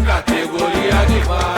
categoria de base.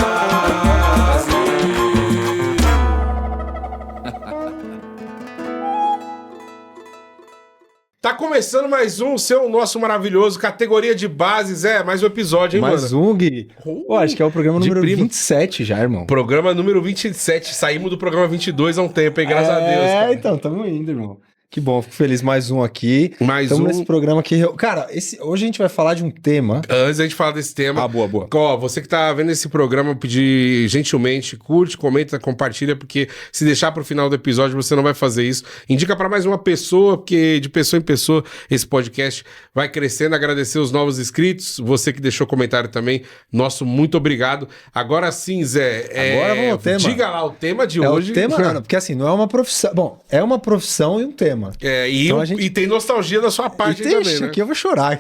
Tá começando mais um, nosso maravilhoso categoria de bases. Mais um episódio, hein, mais mano? Mais um, Gui. Pô, acho que é o programa número primo. 27 já, irmão. Programa número 27. Saímos do programa 22 há um tempo, hein? Graças a Deus. Cara. Então, tamo indo, irmão. Que bom, fico feliz. Mais um aqui. Estamos nesse programa aqui. Cara, hoje a gente vai falar de um tema. Antes da gente falar desse tema. Boa. Ó, você que tá vendo esse programa, eu pedi gentilmente, curte, comenta, compartilha, porque se deixar pro final do episódio, você não vai fazer isso. Indica pra mais uma pessoa, porque de pessoa em pessoa esse podcast vai crescendo. Agradecer os novos inscritos, você que deixou comentário também. Nosso muito obrigado. Agora sim, Zé. Agora vamos ao tema. Diga lá o tema de hoje. O tema, não, porque assim, não é uma profissão. Bom, é uma profissão e um tema. Então e tem nostalgia da sua parte também, né? Aqui eu vou chorar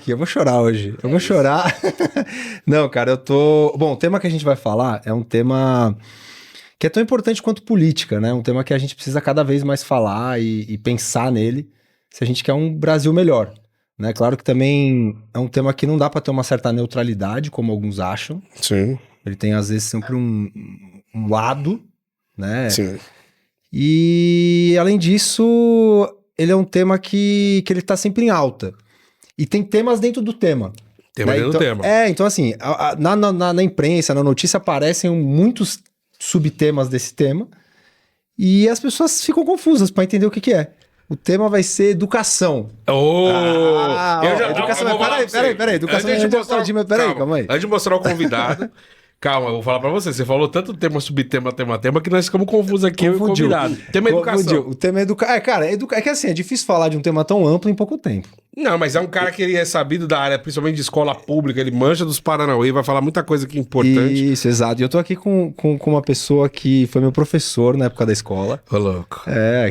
hoje. Eu vou chorar. Não, cara, eu tô... Bom, o tema que a gente vai falar é um tema que é tão importante quanto política, né? Um tema que a gente precisa cada vez mais falar e pensar nele se a gente quer um Brasil melhor, né? Claro que também é um tema que não dá pra ter uma certa neutralidade, como alguns acham. Sim. Ele tem, às vezes, sempre um lado, né? Sim. E, além disso... ele é um tema que ele tá sempre em alta. E tem temas dentro do tema. Tema dentro do tema. Então assim, na imprensa, na notícia, aparecem muitos subtemas desse tema. E as pessoas ficam confusas para entender o que é. O tema vai ser educação. Educação. Peraí. Educação calma aí. Antes de mostrar o convidado... Calma, eu vou falar pra você. Você falou tanto tema, subtema, tema, que nós ficamos confusos aqui, eu e o convidado. Tema educação. O tema é educação. É que assim, é difícil falar de um tema tão amplo em pouco tempo. Não, mas é um cara que ele é sabido da área, principalmente de escola pública, ele manja dos Paranauê, vai falar muita coisa que é importante. Isso, exato. E eu tô aqui com uma pessoa que foi meu professor na época da escola. Ô, louco.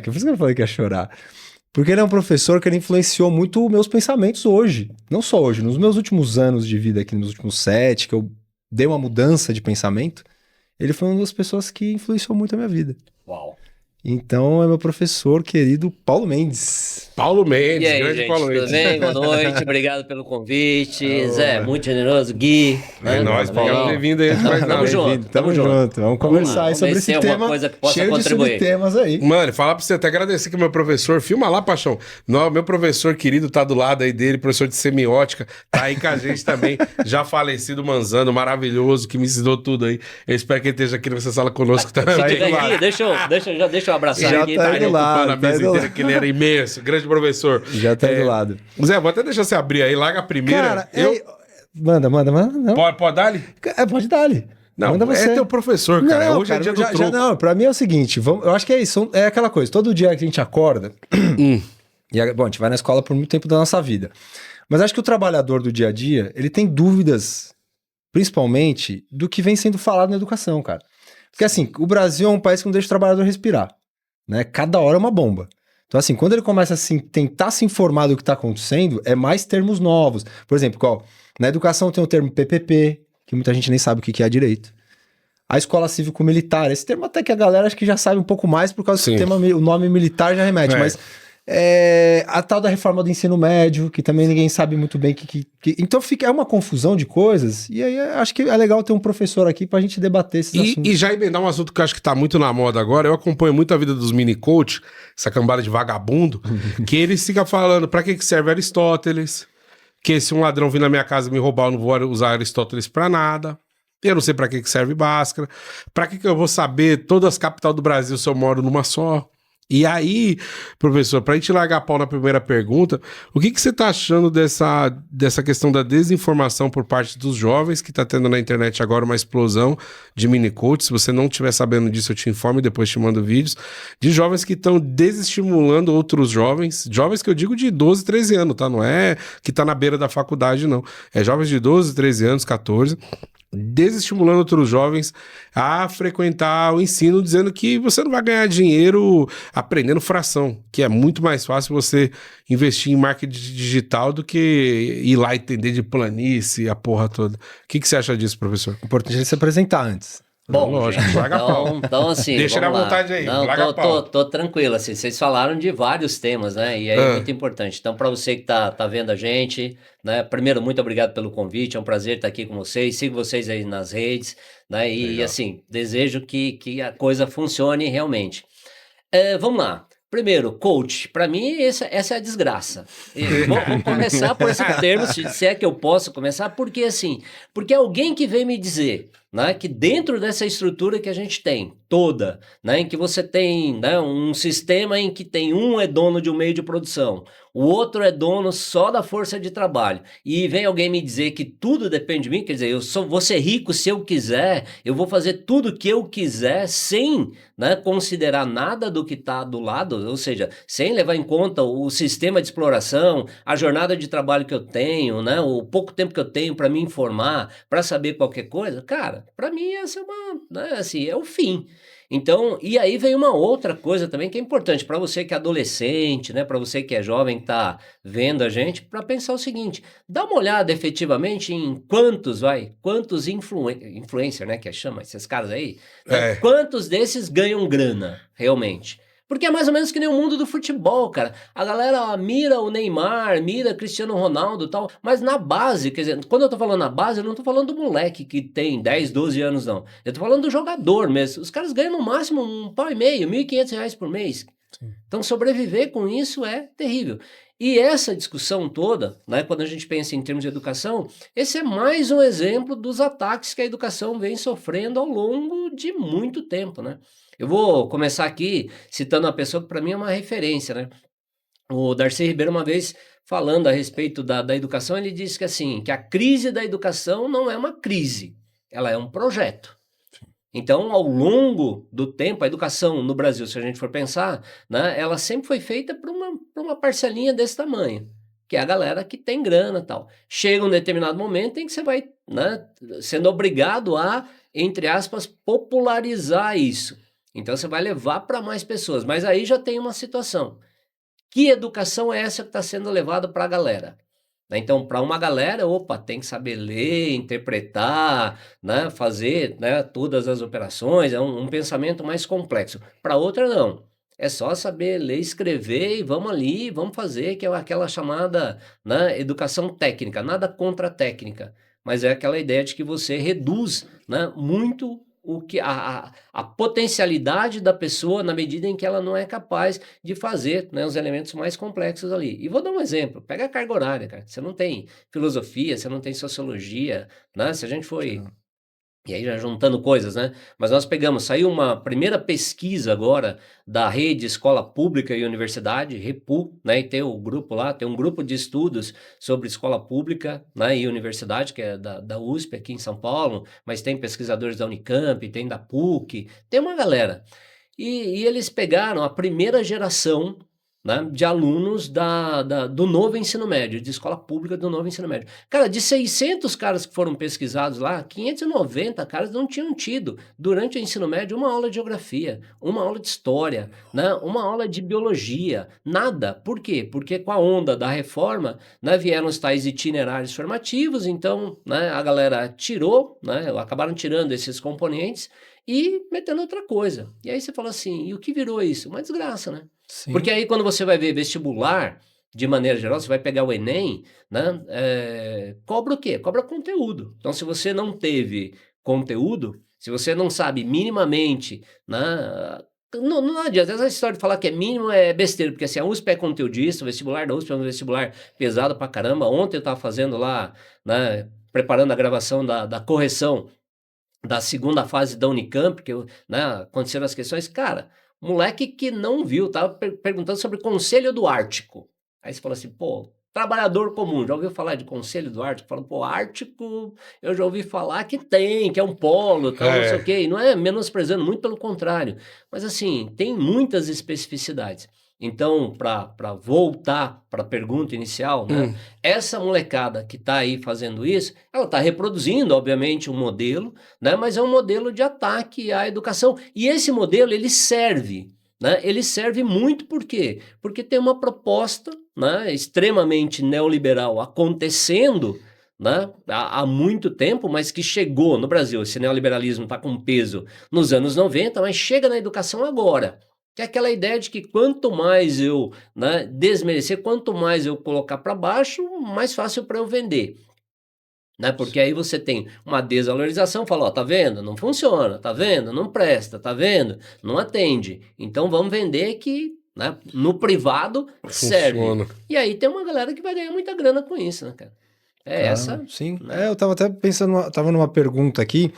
Que por isso que eu falei que ia chorar. Porque ele é um professor que ele influenciou muito meus pensamentos hoje. Não só hoje, nos meus últimos anos de vida aqui, nos últimos 7, que eu dei uma mudança de pensamento, ele foi uma das pessoas que influenciou muito a minha vida. Uau. Então é meu professor querido Paulo Mendes. Paulo Mendes, e aí, grande gente, Paulo Mendes. Tudo bem? Boa noite, obrigado pelo convite. Zé, muito generoso. Gui. É nóis, Paulo, não ter vindo aí. Tamo junto. Tamo junto. Vamos conversar aí sobre esse tema coisa que possa cheio contribuir. de subtemas aí. Mano, falar pra você, até agradecer que meu professor, filma lá, Paixão. Meu professor querido tá do lado aí dele, professor de semiótica, tá aí com a gente também, já falecido Manzano, maravilhoso, que me ensinou tudo aí. Eu espero que ele esteja aqui nessa sala conosco também. Aqui, deixa eu abraçar já aqui. Tá ocupando a mesa inteira, que ele era imenso, grande professor. Já tá do lado. Zé, vou até deixar você abrir aí, larga a primeira. Cara, Manda. Não. Pode dar-lhe? Pode dar-lhe. Não, manda você. É teu professor, cara. Não, Hoje cara, é dia do troco. Não, pra mim é o seguinte, eu acho que é isso, é aquela coisa, todo dia que a gente acorda, bom, a gente vai na escola por muito tempo da nossa vida, mas acho que o trabalhador do dia a dia, ele tem dúvidas, principalmente, do que vem sendo falado na educação, cara. Porque assim, o Brasil é um país que não deixa o trabalhador respirar, né? Cada hora é uma bomba. Então, assim, quando ele começa a tentar se informar do que está acontecendo, é mais termos novos. Por exemplo, na educação tem o termo PPP, que muita gente nem sabe o que é direito. A escola cívico-militar, esse termo até que a galera acho que já sabe um pouco mais, por causa que o nome militar já remete, mas a tal da reforma do ensino médio, que também ninguém sabe muito bem então é uma confusão de coisas, e aí acho que é legal ter um professor aqui pra gente debater esses assuntos. E já emendar um assunto que eu acho que tá muito na moda agora, eu acompanho muito a vida dos mini-coach, essa cambada de vagabundo, que eles ficam falando pra que serve Aristóteles, que se um ladrão vir na minha casa me roubar, eu não vou usar Aristóteles pra nada. Eu não sei pra que serve Bhaskara. Pra que eu vou saber todas as capitais do Brasil se eu moro numa só? E aí, professor, pra gente largar a pau na primeira pergunta, o que você tá achando dessa questão da desinformação por parte dos jovens, que tá tendo na internet agora uma explosão de mini-coach? Se você não estiver sabendo disso, eu te informo e depois te mando vídeos, de jovens que estão desestimulando outros jovens que eu digo de 12, 13 anos, tá? Não é que tá na beira da faculdade, não. É jovens de 12, 13 anos, 14... desestimulando outros jovens a frequentar o ensino, dizendo que você não vai ganhar dinheiro aprendendo fração, que é muito mais fácil você investir em marketing digital do que ir lá entender de planície, a porra toda. O que você acha disso, professor? Importante ele se apresentar antes. Bom, lógico, gente, larga a pau. então assim, Deixa ele à vamos lá. vontade aí, Não, larga a pau. tô tranquilo, assim, vocês falaram de vários temas, né, e aí é muito importante. Então, para você que tá vendo a gente, né, primeiro, muito obrigado pelo convite, é um prazer estar aqui com vocês, sigo vocês aí nas redes, né, e Legal. assim, desejo que a coisa funcione realmente. Vamos lá. Primeiro, coach. Para mim, essa é a desgraça. Vou começar por esse termo, se é que eu posso começar, porque assim, porque alguém que vem me dizer, né, que dentro dessa estrutura que a gente tem, toda, né, em que você tem, né, um sistema em que tem um é dono de um meio de produção, o outro é dono só da força de trabalho, e vem alguém me dizer que tudo depende de mim, quer dizer, vou ser rico se eu quiser, eu vou fazer tudo o que eu quiser sem, né, considerar nada do que está do lado, ou seja, sem levar em conta o sistema de exploração, a jornada de trabalho que eu tenho, né, o pouco tempo que eu tenho para me informar, para saber qualquer coisa, cara, para mim essa é uma, né, assim, é o fim. Então, e aí vem uma outra coisa também que é importante para você que é adolescente, né, para você que é jovem, que tá vendo a gente, para pensar o seguinte, dá uma olhada efetivamente em quantos influencer, né, que chama esses caras aí, né, quantos desses ganham grana, realmente. Porque é mais ou menos que nem o mundo do futebol, cara. A galera mira o Neymar, mira Cristiano Ronaldo e tal, mas na base, quer dizer, quando eu tô falando na base, eu não tô falando do moleque que tem 10, 12 anos, não. Eu tô falando do jogador mesmo. Os caras ganham no máximo R$1,500, R$1.500 por mês. Sim. Então sobreviver com isso é terrível. E essa discussão toda, né, quando a gente pensa em termos de educação, esse é mais um exemplo dos ataques que a educação vem sofrendo ao longo de muito tempo, né? Eu vou começar aqui citando uma pessoa que para mim é uma referência, né? O Darcy Ribeiro, uma vez falando a respeito da educação, ele disse que assim, que a crise da educação não é uma crise, ela é um projeto. Então, ao longo do tempo, a educação no Brasil, se a gente for pensar, né, ela sempre foi feita por uma parcelinha desse tamanho, que é a galera que tem grana e tal. Chega um determinado momento em que você vai, né, sendo obrigado a, entre aspas, popularizar isso. Então, você vai levar para mais pessoas. Mas aí já tem uma situação. Que educação é essa que está sendo levada para a galera? Então, para uma galera, opa, tem que saber ler, interpretar, né, fazer, né, todas as operações, é um pensamento mais complexo. Para outra, não. É só saber ler, escrever e vamos ali, vamos fazer, que é aquela chamada, né, educação técnica, nada contra a técnica, mas é aquela ideia de que você reduz, né, muito o que a potencialidade da pessoa na medida em que ela não é capaz de fazer, né, os elementos mais complexos ali. E vou dar um exemplo, pega a carga horária, cara. Você não tem filosofia, você não tem sociologia, né? Se a gente foi... E aí já juntando coisas, né? Mas nós saiu uma primeira pesquisa agora da rede Escola Pública e Universidade, REPU, né? E tem o grupo lá, tem um grupo de estudos sobre escola pública, né, e universidade, que é da USP aqui em São Paulo, mas tem pesquisadores da Unicamp, tem da PUC, tem uma galera. E eles pegaram a primeira geração, né, de alunos do novo ensino médio, de escola pública do novo ensino médio. Cara, de 600 caras que foram pesquisados lá, 590 caras não tinham tido, durante o ensino médio, uma aula de geografia, uma aula de história, né, uma aula de biologia, nada. Por quê? Porque com a onda da reforma, né, vieram os tais itinerários formativos, então, né, a galera tirou, né, acabaram tirando esses componentes e metendo outra coisa. E aí você fala assim, e o que virou isso? Uma desgraça, né? Sim. Porque aí quando você vai ver vestibular, de maneira geral, você vai pegar o Enem, né, cobra o quê? Cobra conteúdo. Então, se você não teve conteúdo, se você não sabe minimamente, né, não adianta, essa história de falar que é mínimo é besteira, porque assim, a USP é conteudista, o vestibular da USP é um vestibular pesado pra caramba. Ontem eu estava fazendo lá, né, preparando a gravação da correção da segunda fase da Unicamp, que né, aconteceram as questões, cara, moleque que não viu, tava perguntando sobre Conselho do Ártico. Aí você fala assim, pô, trabalhador comum, já ouviu falar de Conselho do Ártico? Fala, pô, Ártico, eu já ouvi falar que tem, que é um polo, tal, não sei o quê, e não é menosprezando, muito pelo contrário, mas assim, tem muitas especificidades. Então, para voltar para a pergunta inicial, né, essa molecada que está aí fazendo isso, ela está reproduzindo, obviamente, um modelo, né, mas é um modelo de ataque à educação. E esse modelo, ele serve, né, ele serve muito por quê? Porque tem uma proposta, né, extremamente neoliberal acontecendo, né, há muito tempo, mas que chegou no Brasil. Esse neoliberalismo está com peso nos anos 90, mas chega na educação agora. Que é aquela ideia de que quanto mais eu, né, desmerecer, quanto mais eu colocar para baixo, mais fácil para eu vender. Né? Porque aí você tem uma desvalorização, fala, ó, tá vendo? Não funciona, tá vendo? Não presta, tá vendo? Não atende. Então vamos vender que, né, no privado serve. Funciona. E aí tem uma galera que vai ganhar muita grana com isso, né, cara? É essa. Sim. né? Eu tava até pensando, tava numa pergunta aqui,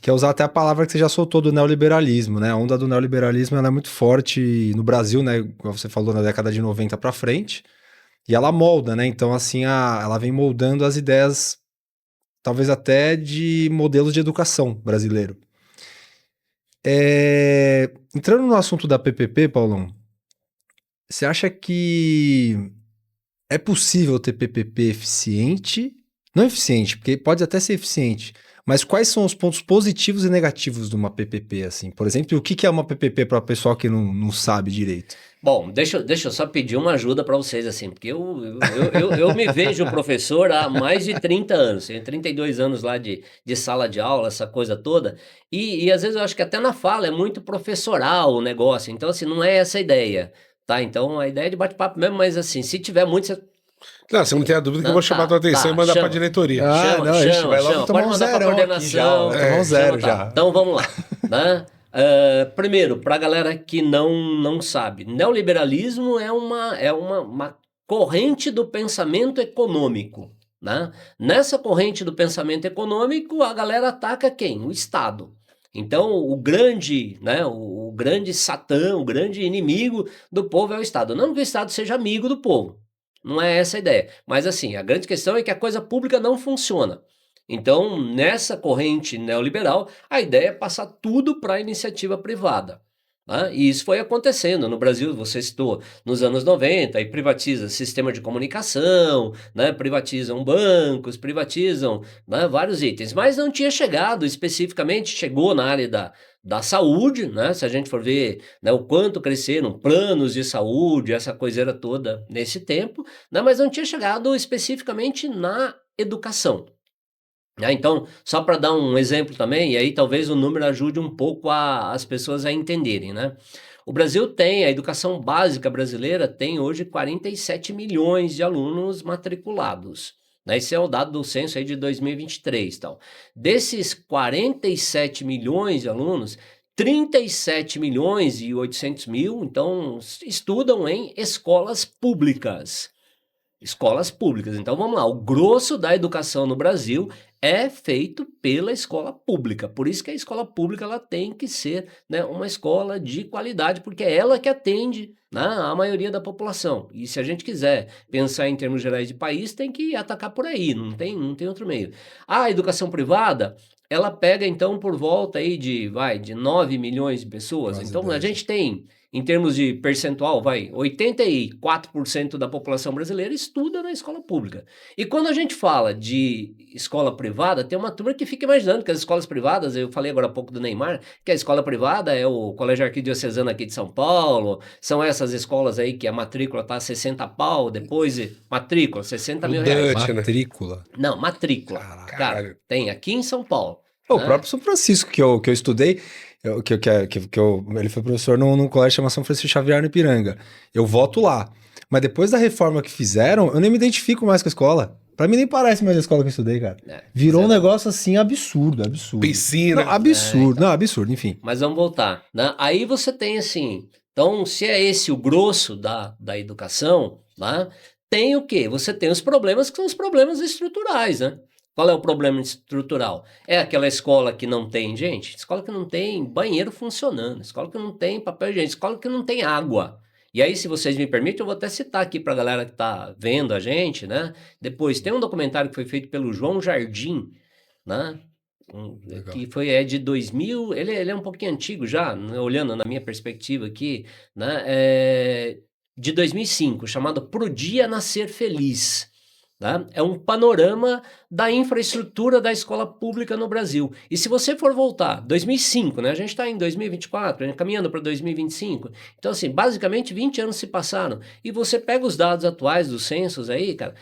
que é usar até a palavra que você já soltou do neoliberalismo, né? A onda do neoliberalismo ela é muito forte no Brasil, né? Como você falou, na década de 90 para frente. E ela molda, né? Então, assim, ela vem moldando as ideias, talvez até de modelos de educação brasileiro. Entrando no assunto da PPP, Paulão, você acha que é possível ter PPP eficiente? Não eficiente, porque pode até ser eficiente, mas quais são os pontos positivos e negativos de uma PPP, assim? Por exemplo, o que é uma PPP para o pessoal que não sabe direito? Bom, deixa eu só pedir uma ajuda para vocês, assim, porque eu me vejo professor há mais de 30 anos, tenho 32 anos lá de sala de aula, essa coisa toda, e às vezes eu acho que até na fala é muito professoral o negócio, então assim, não é essa a ideia, tá? Então a ideia é de bate-papo mesmo, mas assim, se tiver muito, você Não, você não tem a dúvida que eu vou chamar a tua atenção e mandar chama. pra diretoria. Chama, a gente chama, vai logo chama. tomar Pode um mandar pra zerão aqui coordenação. já, tomar um zero chama, tá. já. Então vamos lá, né? Primeiro, para a galera que não sabe, neoliberalismo é uma corrente do pensamento econômico, né? Nessa corrente do pensamento econômico, a galera ataca quem? O Estado. Então, o grande, né, o grande satã, o grande inimigo do povo é o Estado. Não que o Estado seja amigo do povo, não é essa a ideia. Mas assim, a grande questão é que a coisa pública não funciona. Então, nessa corrente neoliberal, a ideia é passar tudo para a iniciativa privada. Né? E isso foi acontecendo. No Brasil, você citou, nos anos 90, aí privatiza sistema de comunicação, né? Privatizam bancos, privatizam, né, vários itens. Mas não tinha chegado especificamente, chegou na área da saúde, né? Se a gente for ver, né, o quanto cresceram planos de saúde, essa coiseira toda nesse tempo, né? Mas não tinha chegado especificamente na educação. Então, só para dar um exemplo também, e aí talvez o número ajude um pouco as pessoas a entenderem, né? O Brasil tem, a educação básica brasileira tem hoje 47 milhões de alunos matriculados. Né? Esse é o dado do censo aí de 2023. Então. Desses 47 milhões de alunos, 37 milhões e 800 mil, então, estudam em escolas públicas. Escolas públicas. Então vamos lá, o grosso da educação no Brasil é feito pela escola pública. Por isso que a escola pública ela tem que ser, né, uma escola de qualidade, porque é ela que atende, né, a maioria da população. E se a gente quiser pensar em termos gerais de país, tem que atacar por aí, não tem outro meio. A educação privada, ela pega então por volta aí de 9 milhões de pessoas. Quase Então 10. a gente tem, em termos de percentual, 84% da população brasileira estuda na escola pública. E quando a gente fala de escola privada, tem uma turma que fica imaginando que as escolas privadas, eu falei agora há pouco do Neymar, que a escola privada é o Colégio Arquidiocesano aqui de São Paulo, são essas escolas aí que a matrícula tá 60 pau, depois matrícula, 60 mil reais. Dutch, né? Matrícula. Não, matrícula. Caraca. Cara, tem aqui em São Paulo. O né? próprio São Francisco que eu estudei, ele foi professor num colégio chamado São Francisco Xavier no Ipiranga. Eu voto lá. Mas depois da reforma que fizeram, eu nem me identifico mais com a escola. Pra mim nem parece mais a escola que eu estudei, cara. Virou um negócio assim absurdo. Piscina. Não, absurdo, enfim. Mas vamos voltar. Né? Aí você tem assim, então se é esse o grosso da educação, né? Tem o quê? Você tem os problemas que são os problemas estruturais, né? Qual é o problema estrutural? É aquela escola que não tem, gente, escola que não tem banheiro funcionando, escola que não tem papel higiênico, escola que não tem água. E aí, se vocês me permitem, eu vou até citar aqui para a galera que está vendo a gente, né? Depois, tem um documentário que foi feito pelo João Jardim, né? Que é de 2000, ele é um pouquinho antigo já, né? Olhando na minha perspectiva aqui, né? De 2005, chamado Pro Dia Nascer Feliz. Tá? É um panorama da infraestrutura da escola pública no Brasil. E se você for voltar, 2005, né? A gente está em 2024, caminhando para 2025. Então, assim, basicamente 20 anos se passaram. E você pega os dados atuais dos censos aí, cara,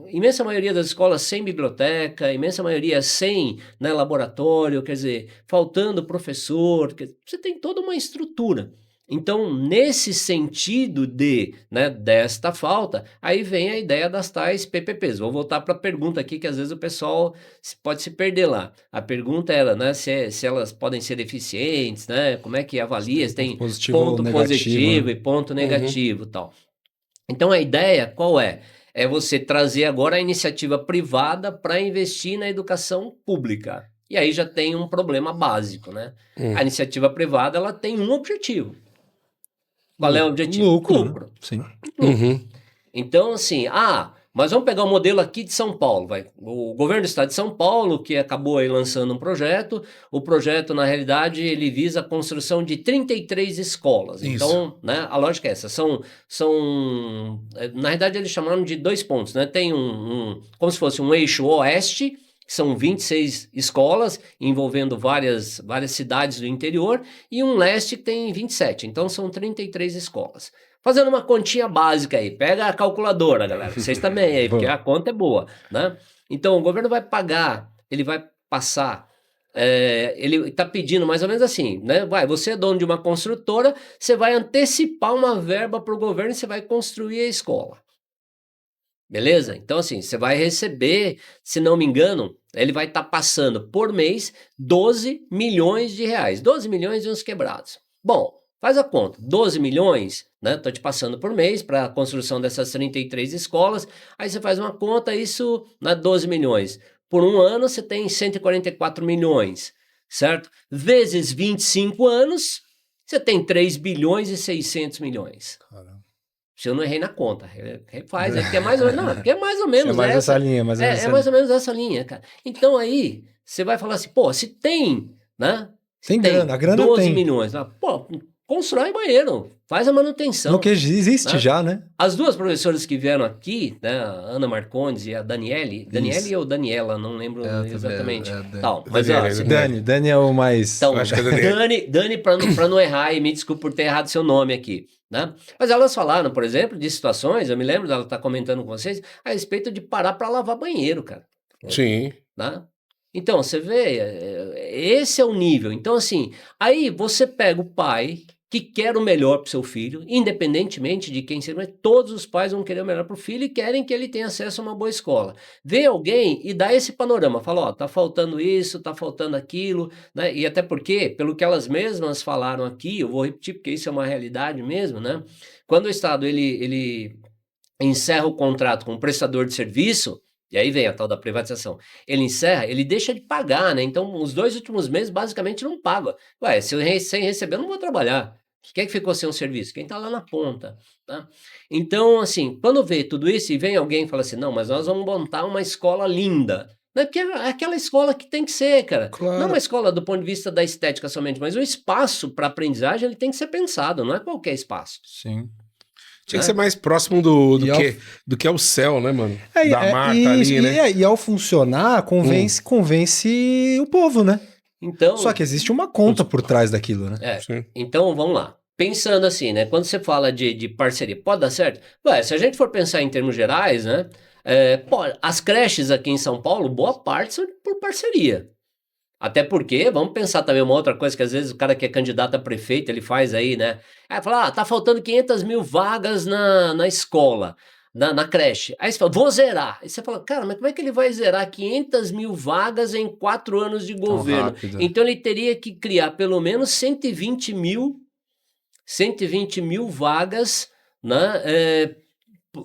imensa maioria das escolas sem biblioteca, imensa maioria sem, né, laboratório, quer dizer, faltando professor, você tem toda uma estrutura. Então, nesse sentido né, desta falta, aí vem a ideia das tais PPPs. Vou voltar para a pergunta aqui, que às vezes o pessoal pode se perder lá. A pergunta era, né, se elas podem ser eficientes, né, como é que avalia, se tem ponto positivo, né, e ponto negativo e tal. Então, a ideia qual é? É você trazer agora a iniciativa privada para investir na educação pública. E aí já tem um problema básico, né? A iniciativa privada, ela tem um objetivo. Qual é o objetivo? Lucro. Lucro. Né? Sim. Uhum. Então, assim, mas vamos pegar o modelo aqui de São Paulo. O governo do estado de São Paulo, que acabou aí lançando um projeto, o projeto, na realidade, ele visa a construção de 33 escolas. Isso. Então, né, a lógica é essa. Na realidade, eles chamaram de 2 pontos, né? Tem como se fosse um eixo oeste, que são 26 escolas, envolvendo várias cidades do interior, e um leste que tem 27. Então, são 33 escolas. Fazendo uma continha básica aí, pega a calculadora, galera, vocês também aí, porque a conta é boa, né? Então, o governo vai pagar, ele vai passar, ele está pedindo mais ou menos assim, né? Você é dono de uma construtora, você vai antecipar uma verba para o governo e você vai construir a escola. Beleza? Então, assim, você vai receber, se não me engano, ele vai estar passando por mês 12 milhões de reais. 12 milhões e uns quebrados. Bom, faz a conta. 12 milhões, né? Estou te passando por mês para a construção dessas 33 escolas. Aí você faz uma conta, isso, né, 12 milhões. Por um ano, você tem 144 milhões, certo? Vezes 25 anos, você tem 3 bilhões e 600 milhões. Caramba. Se eu não errei na conta, refaz, porque é mais ou menos, não, porque é mais ou menos mais essa linha, mais ou menos é mais ou menos essa linha, cara. Então aí, você vai falar assim, pô, se tem, né? Tem grana, a grana 12 tem. milhões, pô, constrói banheiro, faz a manutenção. No que existe, né? já, né? As duas professoras que vieram aqui, né, a Ana Marcondes e a Daniele ou Daniela, não lembro exatamente. Tal, mas Dani é o mais... Então, acho que é Dani para não errar, e me desculpe por ter errado seu nome aqui, né? Mas elas falaram, por exemplo, de situações, eu me lembro dela estar comentando com vocês, a respeito de parar para lavar banheiro, cara. Sim. Né? Então, você vê, esse é o nível. Então, assim, aí você pega o pai que quer o melhor para o seu filho, independentemente de quem seja, mas todos os pais vão querer o melhor para o filho e querem que ele tenha acesso a uma boa escola. Vem alguém e dá esse panorama, fala, ó, tá faltando isso, tá faltando aquilo, né? E até porque, pelo que elas mesmas falaram aqui, eu vou repetir porque isso é uma realidade mesmo, né? Quando o Estado, ele encerra o contrato com o prestador de serviço, e aí vem a tal da privatização. Ele encerra, ele deixa de pagar, né? Então, os 2 últimos meses, basicamente, não paga. Se eu sem receber, eu não vou trabalhar. Quem é que ficou sem um serviço? Quem está lá na ponta. Tá? Então, assim, quando vê tudo isso e vem alguém e fala assim, não, mas nós vamos montar uma escola linda. Né? Porque é aquela escola que tem que ser, cara. Claro. Não uma escola do ponto de vista da estética somente, mas o espaço para aprendizagem ele tem que ser pensado, não é qualquer espaço. Sim. Tinha que ser mais próximo do que é o céu, né, mano? Da mata isso, ali, né? E ao funcionar, convence o povo, né? Então, Só que existe uma conta por trás daquilo, né? Então, vamos lá. Pensando assim, né? Quando você fala de parceria, pode dar certo? Se a gente for pensar em termos gerais, né? As creches aqui em São Paulo, boa parte são por parceria. Até porque, vamos pensar também uma outra coisa que às vezes o cara que é candidato a prefeito, ele faz aí, né? Aí fala, tá faltando 500 mil vagas na escola, na creche. Aí você fala, vou zerar. Aí você fala, cara, mas como é que ele vai zerar 500 mil vagas em 4 anos de governo? Rápido. Então ele teria que criar pelo menos 120 mil vagas, né?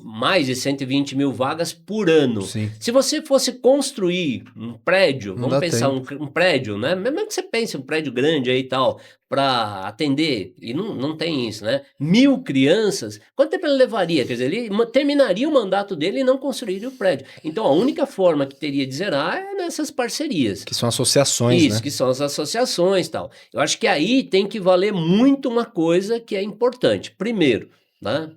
Mais de 120 mil vagas por ano. Sim. Se você fosse construir um prédio, Não vamos dá pensar tempo. um prédio, né? Mesmo que você pense um prédio grande aí e tal, para atender, e não tem isso, né? 1.000 crianças, quanto tempo ele levaria? Quer dizer, ele terminaria o mandato dele e não construiria o prédio. Então, a única forma que teria de zerar é nessas parcerias. Que são associações, Isso, né? que são as associações e tal. Eu acho que aí tem que valer muito uma coisa que é importante. Primeiro, né?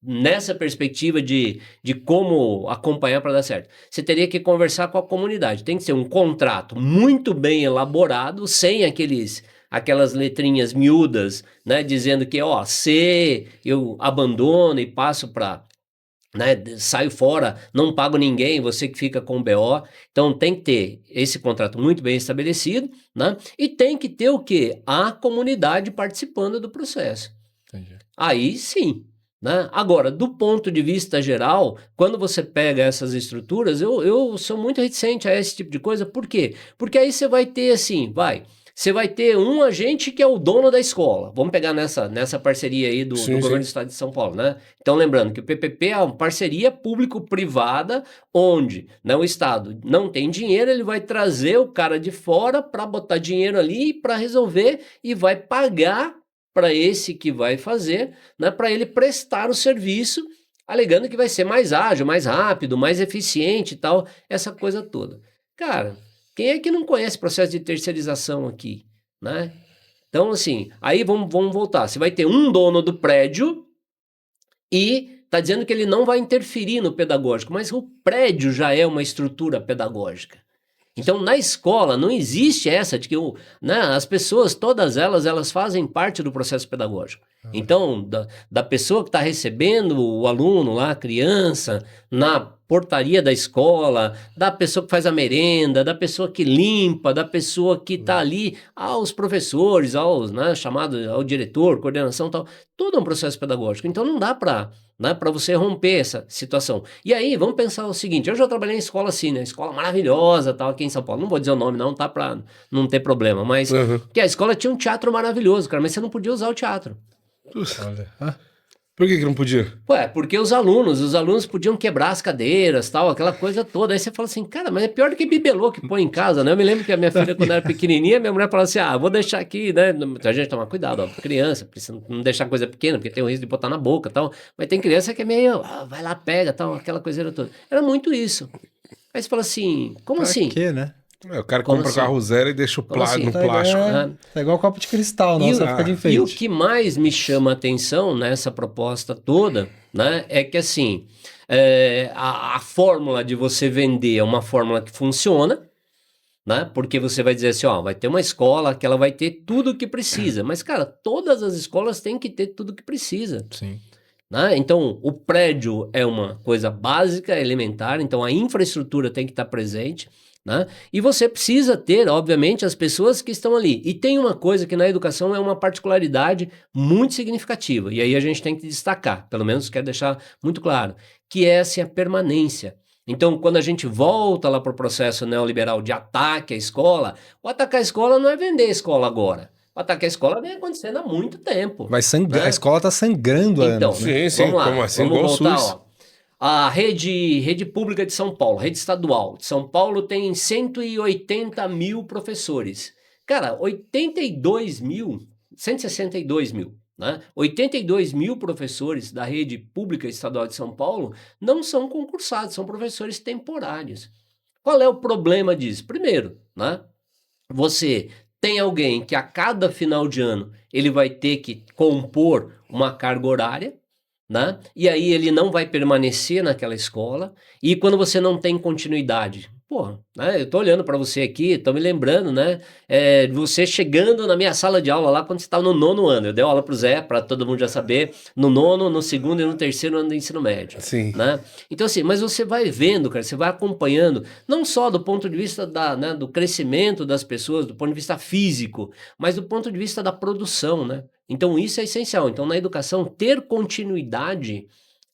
nessa perspectiva de como acompanhar para dar certo. Você teria que conversar com a comunidade. Tem que ser um contrato muito bem elaborado, sem aquelas letrinhas miúdas, né, dizendo que, ó, se eu abandono e passo para, né, saio fora, não pago ninguém, você que fica com o BO. Então tem que ter esse contrato muito bem estabelecido, né? E tem que ter o quê? A comunidade participando do processo. Entendi. Aí sim, né? Agora, do ponto de vista geral, quando você pega essas estruturas, eu sou muito reticente a esse tipo de coisa. Por quê? Porque aí você vai ter assim, você vai ter um agente que é o dono da escola. Vamos pegar nessa parceria aí do governo do estado de São Paulo, né? Então, lembrando que o PPP é uma parceria público-privada, onde, né, o estado não tem dinheiro, ele vai trazer o cara de fora para botar dinheiro ali para resolver e vai pagar para esse que vai fazer, né, para ele prestar o serviço, alegando que vai ser mais ágil, mais rápido, mais eficiente e tal, essa coisa toda. Cara, quem é que não conhece processo de terceirização aqui, né? Então, assim, aí vamos voltar. Você vai ter um dono do prédio e está dizendo que ele não vai interferir no pedagógico, mas o prédio já é uma estrutura pedagógica. Então, na escola, não existe essa de que né, as pessoas, todas elas fazem parte do processo pedagógico. Então, da pessoa que está recebendo o aluno lá, a criança, na portaria da escola, da pessoa que faz a merenda, da pessoa que limpa, da pessoa que está ali, aos professores, né, chamado ao diretor, coordenação e tal, tudo é um processo pedagógico. Então, não dá para, né, para você romper essa situação. E aí, vamos pensar o seguinte, eu já trabalhei em escola assim, né, escola maravilhosa, tal, aqui em São Paulo, não vou dizer o nome não, tá, para não ter problema, mas que a escola tinha um teatro maravilhoso, cara, mas você não podia usar o teatro. Olha. Por que não podia? Ué, porque os alunos podiam quebrar as cadeiras, tal, aquela coisa toda. Aí você fala assim, cara, mas é pior do que bibelô que põe em casa, né? Eu me lembro que a minha filha, quando era pequenininha, minha mulher falava assim, vou deixar aqui, né? A gente toma cuidado, ó, criança, precisa não deixar coisa pequena, porque tem o risco de botar na boca, tal. Mas tem criança que é meio, vai lá, pega, tal, aquela coiseira toda. Era muito isso. Aí você fala assim, como Pra assim? quê, né? O cara Como compra assim? carro zero e deixa assim? no plástico. Tá igual copo de cristal, nossa, fica de enfeite. E o que mais me chama a atenção nessa proposta toda, né, é que assim, a fórmula de você vender é uma fórmula que funciona, né, porque você vai dizer assim, vai ter uma escola que ela vai ter tudo o que precisa, mas cara, todas as escolas têm que ter tudo o que precisa. Sim. Né? Então, o prédio é uma coisa básica, elementar, então a infraestrutura tem que estar presente, né? E você precisa ter, obviamente, as pessoas que estão ali. E tem uma coisa que na educação é uma particularidade muito significativa, e aí a gente tem que destacar, pelo menos quero deixar muito claro, que é assim, a permanência. Então, quando a gente volta lá para o processo neoliberal de ataque à escola, o atacar a escola não é vender a escola agora. O ataque à escola vem acontecendo há muito tempo. Mas né? a escola tá sangrando há Então, anos, né? Sim, vamos lá, como assim? vamos Igual o voltar, SUS. A rede pública de São Paulo, rede estadual de São Paulo tem 180 mil professores. Cara, 162 mil, né? 82 mil professores da rede pública estadual de São Paulo não são concursados, são professores temporários. Qual é o problema disso? Primeiro, né? Você tem alguém que a cada final de ano ele vai ter que compor uma carga horária, né? E aí ele não vai permanecer naquela escola. E quando você não tem continuidade, né? Eu tô olhando para você aqui, tô me lembrando, né? Você chegando na minha sala de aula lá quando você estava no 9º ano. Eu dei aula pro Zé, para todo mundo já saber, no 9º, no 2º e no 3º ano do ensino médio. Sim. Né? Então assim, mas você vai vendo, cara, você vai acompanhando, não só do ponto de vista né, do crescimento das pessoas, do ponto de vista físico, mas do ponto de vista da produção, né? Então isso é essencial. Então na educação, ter continuidade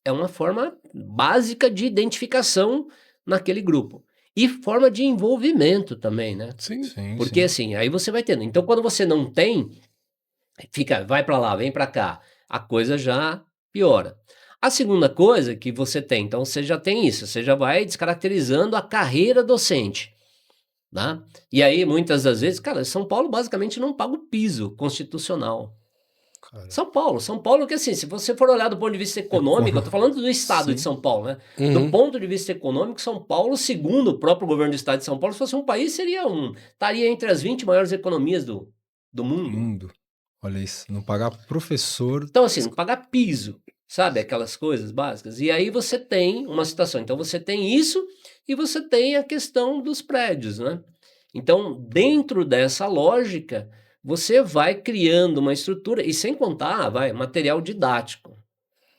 é uma forma básica de identificação naquele grupo. E forma de envolvimento também, né? Sim. Porque assim, aí você vai tendo. Então quando você não tem, vai para lá, vem para cá, a coisa já piora. A segunda coisa que você tem, então você já tem isso, você já vai descaracterizando a carreira docente. Né? E aí, muitas das vezes, cara, São Paulo basicamente não paga o piso constitucional. São Paulo que assim, se você for olhar do ponto de vista econômico, eu tô falando do estado de São Paulo, né? Do ponto de vista econômico, São Paulo, segundo o próprio governo do estado de São Paulo, se fosse um país, estaria entre as 20 maiores economias do mundo. Olha isso, não pagar professor. Então assim, não pagar piso. Sabe, aquelas coisas básicas. E aí você tem uma situação. Então você tem isso e você tem a questão dos prédios, né? Então, dentro dessa lógica, você vai criando uma estrutura, e sem contar, material didático.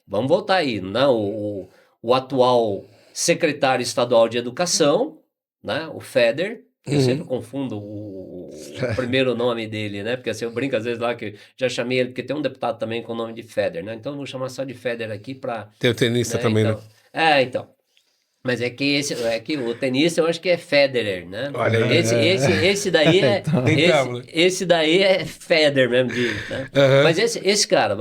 Vamos voltar aí, né? O atual secretário estadual de educação, né? O Feder, eu sempre confundo o primeiro nome dele, né? Porque assim, eu brinco às vezes lá que já chamei ele, porque tem um deputado também com o nome de Feder, né? Então eu vou chamar só de Feder aqui para... Tem o tenista né? também, Então, né? então. Mas é que o tenista eu acho que é Federer, né? Olha aí. Esse daí é... Tentamos, né? esse daí é Federer mesmo, né? Aham. Mas esse cara,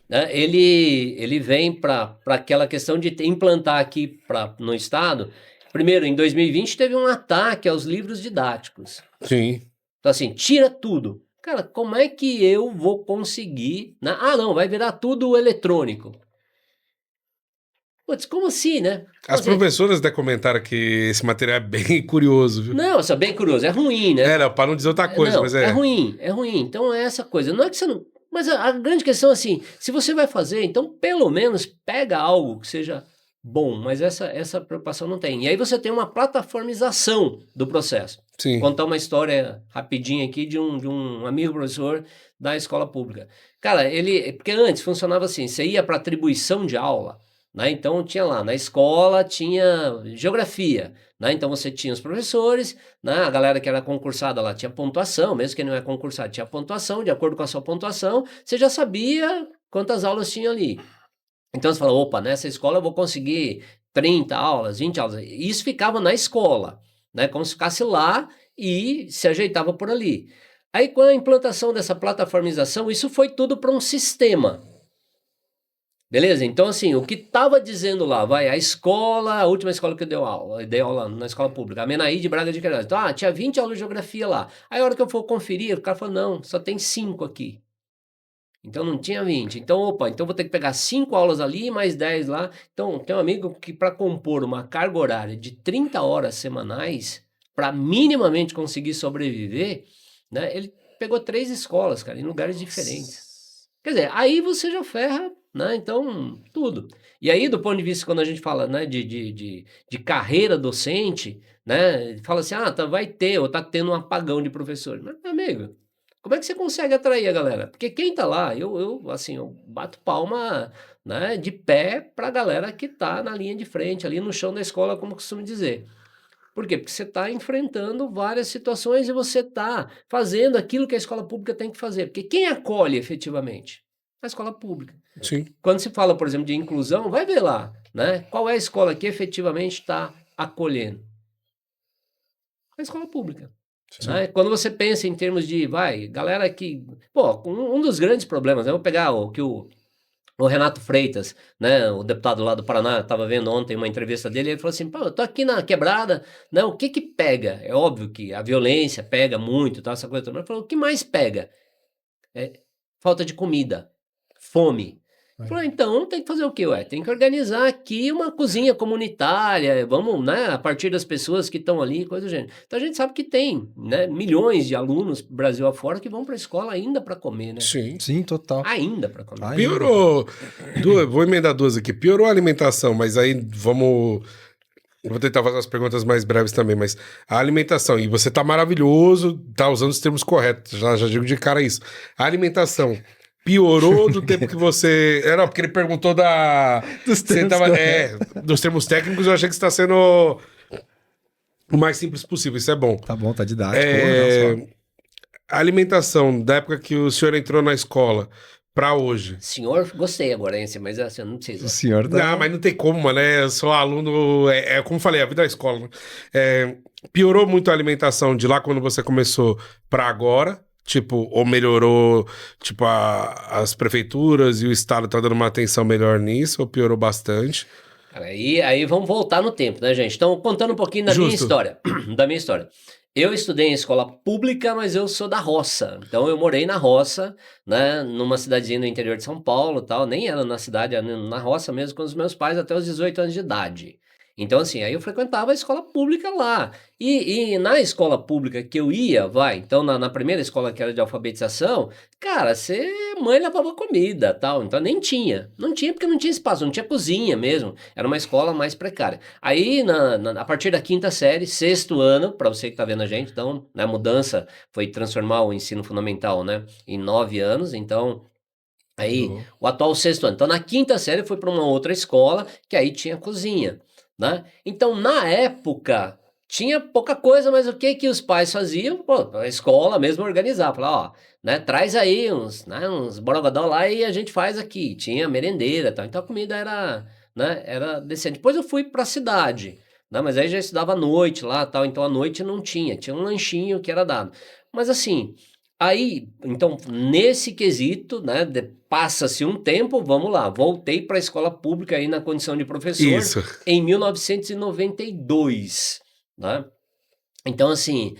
né, ele vem para aquela questão de implantar aqui no estado. Primeiro, em 2020 teve um ataque aos livros didáticos. Sim. Então assim, tira tudo. Cara, como é que eu vou conseguir... né? Ah, não, vai virar tudo eletrônico. Putz, como assim, né? As professoras até comentaram que esse material é bem curioso, viu? Não, isso é bem curioso, é ruim, né? Não, para não dizer outra coisa, Não, mas é ruim. Então é essa coisa. Não é que você não... Mas a grande questão é assim, se você vai fazer, então pelo menos pega algo que seja bom, mas essa preocupação não tem. E aí você tem uma plataformização do processo. Sim. Vou contar uma história rapidinha aqui de um amigo professor da escola pública. Cara, porque antes funcionava assim, você ia para atribuição de aula, né? Então tinha lá, na escola tinha geografia, né? Então você tinha os professores, né? A galera que era concursada lá tinha pontuação, mesmo que não é concursado tinha pontuação, de acordo com a sua pontuação, você já sabia quantas aulas tinha ali. Então você fala, opa, nessa escola eu vou conseguir 30 aulas, 20 aulas. Isso ficava na escola, né? Como se ficasse lá e se ajeitava por ali. Aí com a implantação dessa plataformização, isso foi tudo para um sistema. Beleza? Então, assim, o que estava dizendo lá, a escola, a última escola que eu dei aula na escola pública, a Menaí de Braga de Queiroz. Então, tinha 20 aulas de geografia lá. Aí, a hora que eu for conferir, o cara falou, não, só tem 5 aqui. Então, não tinha 20. Então, opa, então vou ter que pegar 5 aulas ali, mais 10 lá. Então, tem um amigo que para compor uma carga horária de 30 horas semanais, para minimamente conseguir sobreviver, né, ele pegou 3 escolas, cara, em lugares diferentes. Quer dizer, aí você já ferra, né? Então, tudo. E aí, do ponto de vista, quando a gente fala, né, de carreira docente, né? Fala assim, vai ter, ou tá tendo um apagão de professores. Mas, meu amigo, como é que você consegue atrair a galera? Porque quem tá lá, eu bato palma, né, de pé pra galera que tá na linha de frente, ali no chão da escola, como costumo dizer. Por quê? Porque você está enfrentando várias situações e você está fazendo aquilo que a escola pública tem que fazer. Porque quem acolhe efetivamente? A escola pública. Sim. Quando se fala, por exemplo, de inclusão, vai ver lá, né? Qual é a escola que efetivamente está acolhendo? A escola pública. Né? Quando você pensa em termos de, galera que... Pô, um dos grandes problemas, né? Eu vou pegar o Renato Freitas, né, o deputado lá do Paraná, estava vendo ontem uma entrevista dele, ele falou assim, pô, eu tô aqui na quebrada, né, o que pega? É óbvio que a violência pega muito, tá, essa coisa toda, mas ele falou, o que mais pega? É falta de comida, fome. Ele falou, então tem que fazer o quê, Tem que organizar aqui uma cozinha comunitária, vamos, né, a partir das pessoas que estão ali, coisa do gênero. Então a gente sabe que tem, né, milhões de alunos Brasil afora que vão para a escola ainda para comer, né? Sim, total. Ainda para comer. Piorou. Vou emendar 2 aqui. Piorou a alimentação, mas aí vamos... Eu vou tentar fazer as perguntas mais breves também, mas a alimentação, e você tá maravilhoso, tá usando os termos corretos, já digo de cara isso. A alimentação piorou do tempo que você... Não, porque ele perguntou dos termos técnicos, eu achei que você tá sendo o mais simples possível, isso é bom. Tá bom, tá didático. A alimentação, da época que o senhor entrou na escola pra hoje. Senhor, gostei agora, mas assim, eu não sei. O senhor tá... Não, mas não tem como, né? Eu sou aluno, como falei, a vida da escola, né? Piorou muito a alimentação de lá quando você começou pra agora? Tipo, ou melhorou, tipo, as prefeituras e o estado tá dando uma atenção melhor nisso, ou piorou bastante? Cara, aí vamos voltar no tempo, né, gente? Então, contando um pouquinho da minha história. Eu estudei em escola pública, mas eu sou da roça. Então, eu morei na roça, né, numa cidadezinha no interior de São Paulo, tal. Nem era na cidade, era na roça mesmo, com os meus pais até os 18 anos de idade. Então, assim, aí eu frequentava a escola pública lá. E na escola pública que eu ia, então na primeira escola que era de alfabetização, cara, mãe levava comida, tal, então nem tinha. Não tinha porque não tinha espaço, não tinha cozinha mesmo. Era uma escola mais precária. Aí, a partir da 5ª série, 6º ano, para você que tá vendo a gente, então, né, a mudança foi transformar o ensino fundamental, né, em 9 anos, então... Aí, o atual 6º ano. Então, na 5ª série, eu fui para uma outra escola, que aí tinha cozinha, né? Então, na época, tinha pouca coisa, mas o que que os pais faziam? Pô, a escola mesmo organizava. Falava, ó, né, traz aí uns borogodó lá e a gente faz aqui. Tinha merendeira e tal. Então, a comida era, né, era decente. Depois eu fui para a cidade, né? Mas aí já estudava à noite lá tal. Então, à noite não tinha. Tinha um lanchinho que era dado. Mas, assim... Aí, então, nesse quesito, né, passa-se um tempo, vamos lá, voltei para a escola pública aí na condição de professor Isso. em 1992, né? Então, assim,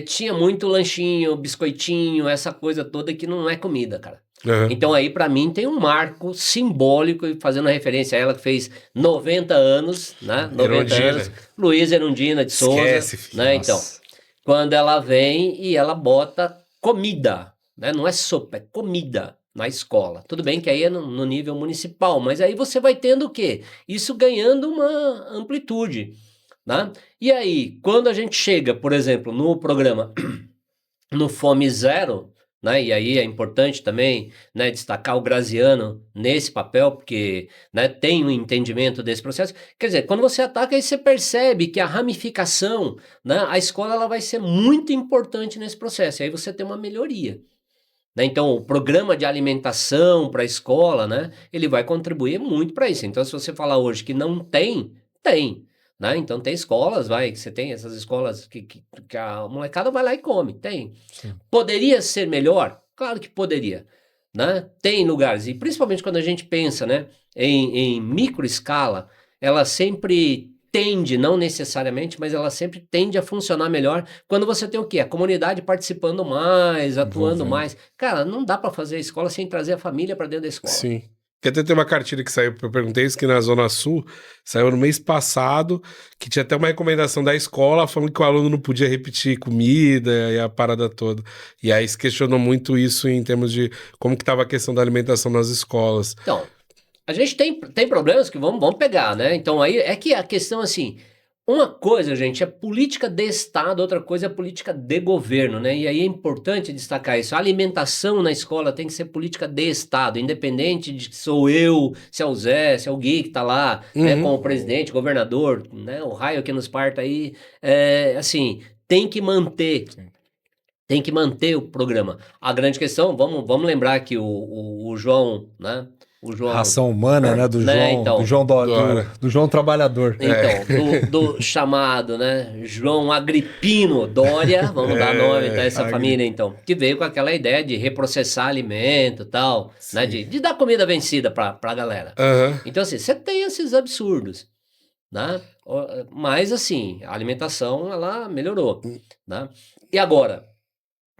tinha muito lanchinho, biscoitinho, essa coisa toda que não é comida, cara. Uhum. Então aí, para mim, tem um marco simbólico, fazendo referência a ela que fez 90 anos, né? 90 Erundina. anos, Luísa Erundina de Souza, Esquece, filho. né? Nossa. Então, quando ela vem e ela bota comida, né? Não é sopa, é comida na escola. Tudo bem que aí é no nível municipal, mas aí você vai tendo o quê? Isso ganhando uma amplitude, né? E aí, quando a gente chega, por exemplo, no programa no Fome Zero, né? E aí é importante também, né, destacar o Graziano nesse papel, porque, né, tem um entendimento desse processo. Quer dizer, quando você ataca, aí você percebe que a ramificação, né, a escola ela vai ser muito importante nesse processo, e aí você tem uma melhoria. Né? Então, o programa de alimentação para a escola, né, ele vai contribuir muito para isso. Então, se você falar hoje que não tem, tem. Né? Então tem escolas, que você tem essas escolas que a molecada vai lá e come, tem. Sim. Poderia ser melhor? Claro que poderia, né? Tem lugares, e principalmente quando a gente pensa, né, em micro escala, ela sempre tende, não necessariamente, mas ela sempre tende a funcionar melhor quando você tem o quê? A comunidade participando mais, atuando Envolvendo. mais. Cara, não dá para fazer a escola sem trazer a família para dentro da escola. Sim. Porque até tem uma cartilha que saiu, eu perguntei isso, que na Zona Sul, saiu no mês passado, que tinha até uma recomendação da escola falando que o aluno não podia repetir comida e a parada toda. E aí se questionou muito isso em termos de como que estava a questão da alimentação nas escolas. Então, a gente tem problemas que vamos pegar, né? Então aí é que a questão assim, uma coisa, gente, é política de Estado, outra coisa é política de governo, né? E aí é importante destacar isso. A alimentação na escola tem que ser política de Estado, independente de se sou eu, se é o Zé, se é o Gui que tá lá, né, como presidente, governador, né? O raio que nos parta aí, assim, tem que manter. Sim. Tem que manter o programa. A grande questão, vamos lembrar que o João, né? O João, Ração humana, né? Do né, João, então. do João Trabalhador. Então, do chamado, né, João Agripino Dória, vamos dar nome a essa família, então, que veio com aquela ideia de reprocessar alimento e tal, né, de dar comida vencida pra galera. Aham. Então, assim, você tem esses absurdos, né, mas, assim, a alimentação, ela melhorou, né, e agora,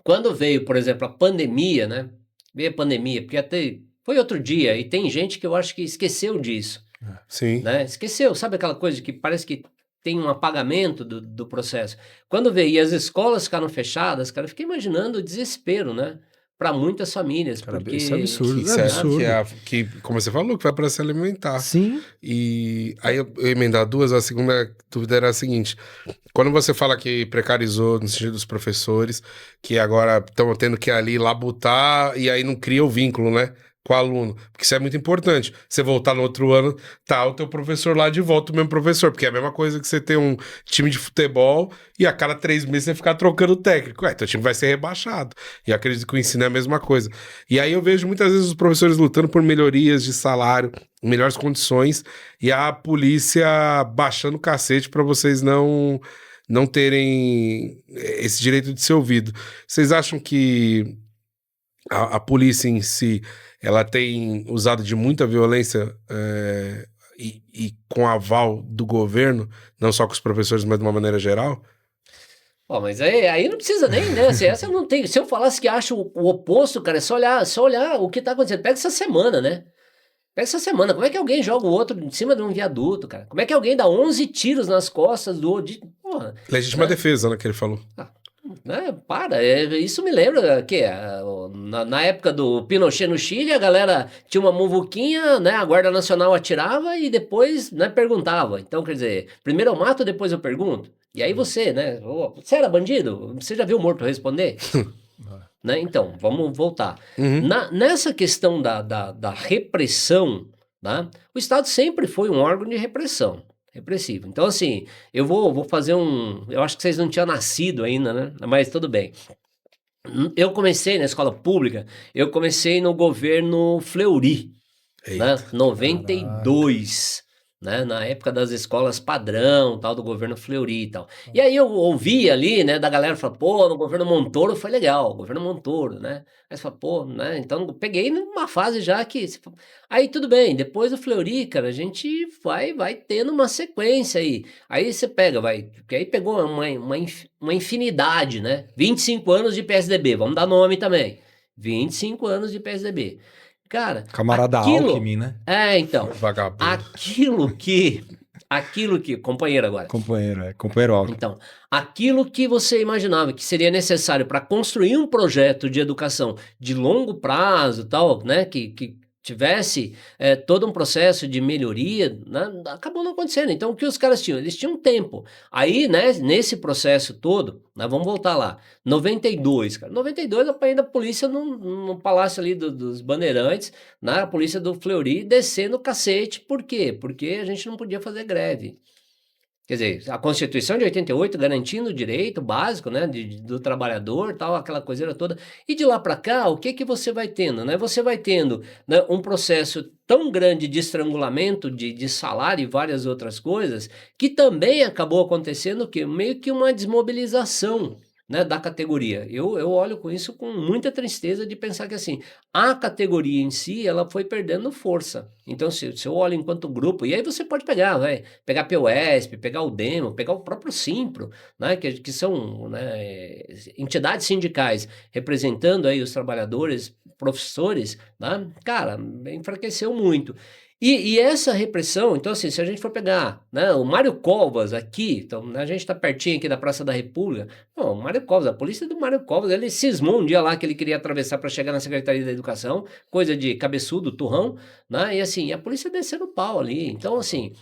quando veio, por exemplo, a pandemia, né, veio a pandemia, porque até foi outro dia, e tem gente que eu acho que esqueceu disso, Sim. né? Esqueceu, sabe aquela coisa que parece que tem um apagamento do processo. Quando veio e as escolas ficaram fechadas, cara, eu fiquei imaginando o desespero, né? Para muitas famílias, Cara, porque... isso é absurdo. Isso É é absurdo. que, como você falou, que vai para se alimentar. Sim. E aí eu emendar duas, a segunda dúvida era a seguinte: quando você fala que precarizou no sentido dos professores, que agora estão tendo que ali labutar e aí não cria o vínculo, né, com o aluno, porque isso é muito importante. Você voltar no outro ano, tá o teu professor lá de volta, o mesmo professor, porque é a mesma coisa que você ter um time de futebol e a cada 3 meses você ficar trocando técnico. Teu time vai ser rebaixado. E eu acredito que o ensino é a mesma coisa. E aí eu vejo muitas vezes os professores lutando por melhorias de salário, melhores condições, e a polícia baixando o cacete para vocês não terem esse direito de ser ouvido. Vocês acham que a polícia em si, ela tem usado de muita violência e com aval do governo, não só com os professores, mas de uma maneira geral? Ó, mas aí não precisa nem, né? Essa não tem. Se eu falasse que acho o oposto, cara, é só olhar o que tá acontecendo. Pega essa semana, né? Essa semana, como é que alguém joga o outro em cima de um viaduto, cara? Como é que alguém dá 11 tiros nas costas do outro? Porra, Legítima defesa, né, que ele falou. né? Isso me lembra que na época do Pinochet no Chile, a galera tinha uma muvuquinha, né? A Guarda Nacional atirava e depois, né, perguntava. Então, quer dizer, primeiro eu mato, depois eu pergunto. E aí você, né? Você era bandido? Você já viu o morto responder? Né? Então, vamos voltar. Nessa questão da repressão, né? O Estado sempre foi um órgão de repressão. Repressivo. Então, assim, eu vou fazer eu acho que vocês não tinham nascido ainda, né? Mas tudo bem. Eu comecei na escola pública, eu comecei no governo Fleury, né? 92, né? Na época das escolas padrão, tal, do governo Fleury e tal. E aí eu ouvi ali, né, da galera falar, pô, no governo Montoro foi legal, governo Montoro, né? Aí você fala, pô, né? Então eu peguei numa fase já que... Aí tudo bem, depois do Fleury, cara, a gente vai tendo uma sequência aí. Aí você pega, porque aí pegou uma infinidade, né? 25 anos de PSDB, vamos dar nome também. 25 anos de PSDB. Cara, Camarada Alckmin, né? Então, Vagabundo. aquilo que, companheiro agora. Companheiro Alckmin. Então, aquilo que você imaginava que seria necessário para construir um projeto de educação de longo prazo, tal, né, que tivesse todo um processo de melhoria, né, acabou não acontecendo. Então, o que os caras tinham? Eles tinham tempo. Aí, né, nesse processo todo, nós vamos voltar lá, 92, cara. 92, eu apanhei da polícia no palácio ali dos Bandeirantes, na polícia do Fleury, descendo o cacete. Por quê? Porque a gente não podia fazer greve. Quer dizer, a Constituição de 88 garantindo o direito básico, né, do trabalhador, tal, aquela coiseira toda. E de lá para cá, o que você vai tendo, né? Você vai tendo, né, um processo tão grande de estrangulamento de salário e várias outras coisas, que também acabou acontecendo o quê? Meio que uma desmobilização, né, da categoria. Eu olho com isso com muita tristeza de pensar que, assim, a categoria em si, ela foi perdendo força. Então, se eu olho enquanto grupo, e aí você pode pegar, pegar a PUESP, pegar o Demo, pegar o próprio Simpro, né, que são, né, entidades sindicais representando aí os trabalhadores, professores, né, cara, enfraqueceu muito. E essa repressão, então assim, se a gente for pegar, né, o Mário Covas aqui, então, né, a gente está pertinho aqui da Praça da República, o Mário Covas, a polícia do Mário Covas, ele cismou um dia lá que ele queria atravessar para chegar na Secretaria da Educação, coisa de cabeçudo, turrão, né, e assim, a polícia descendo o pau ali. Então assim,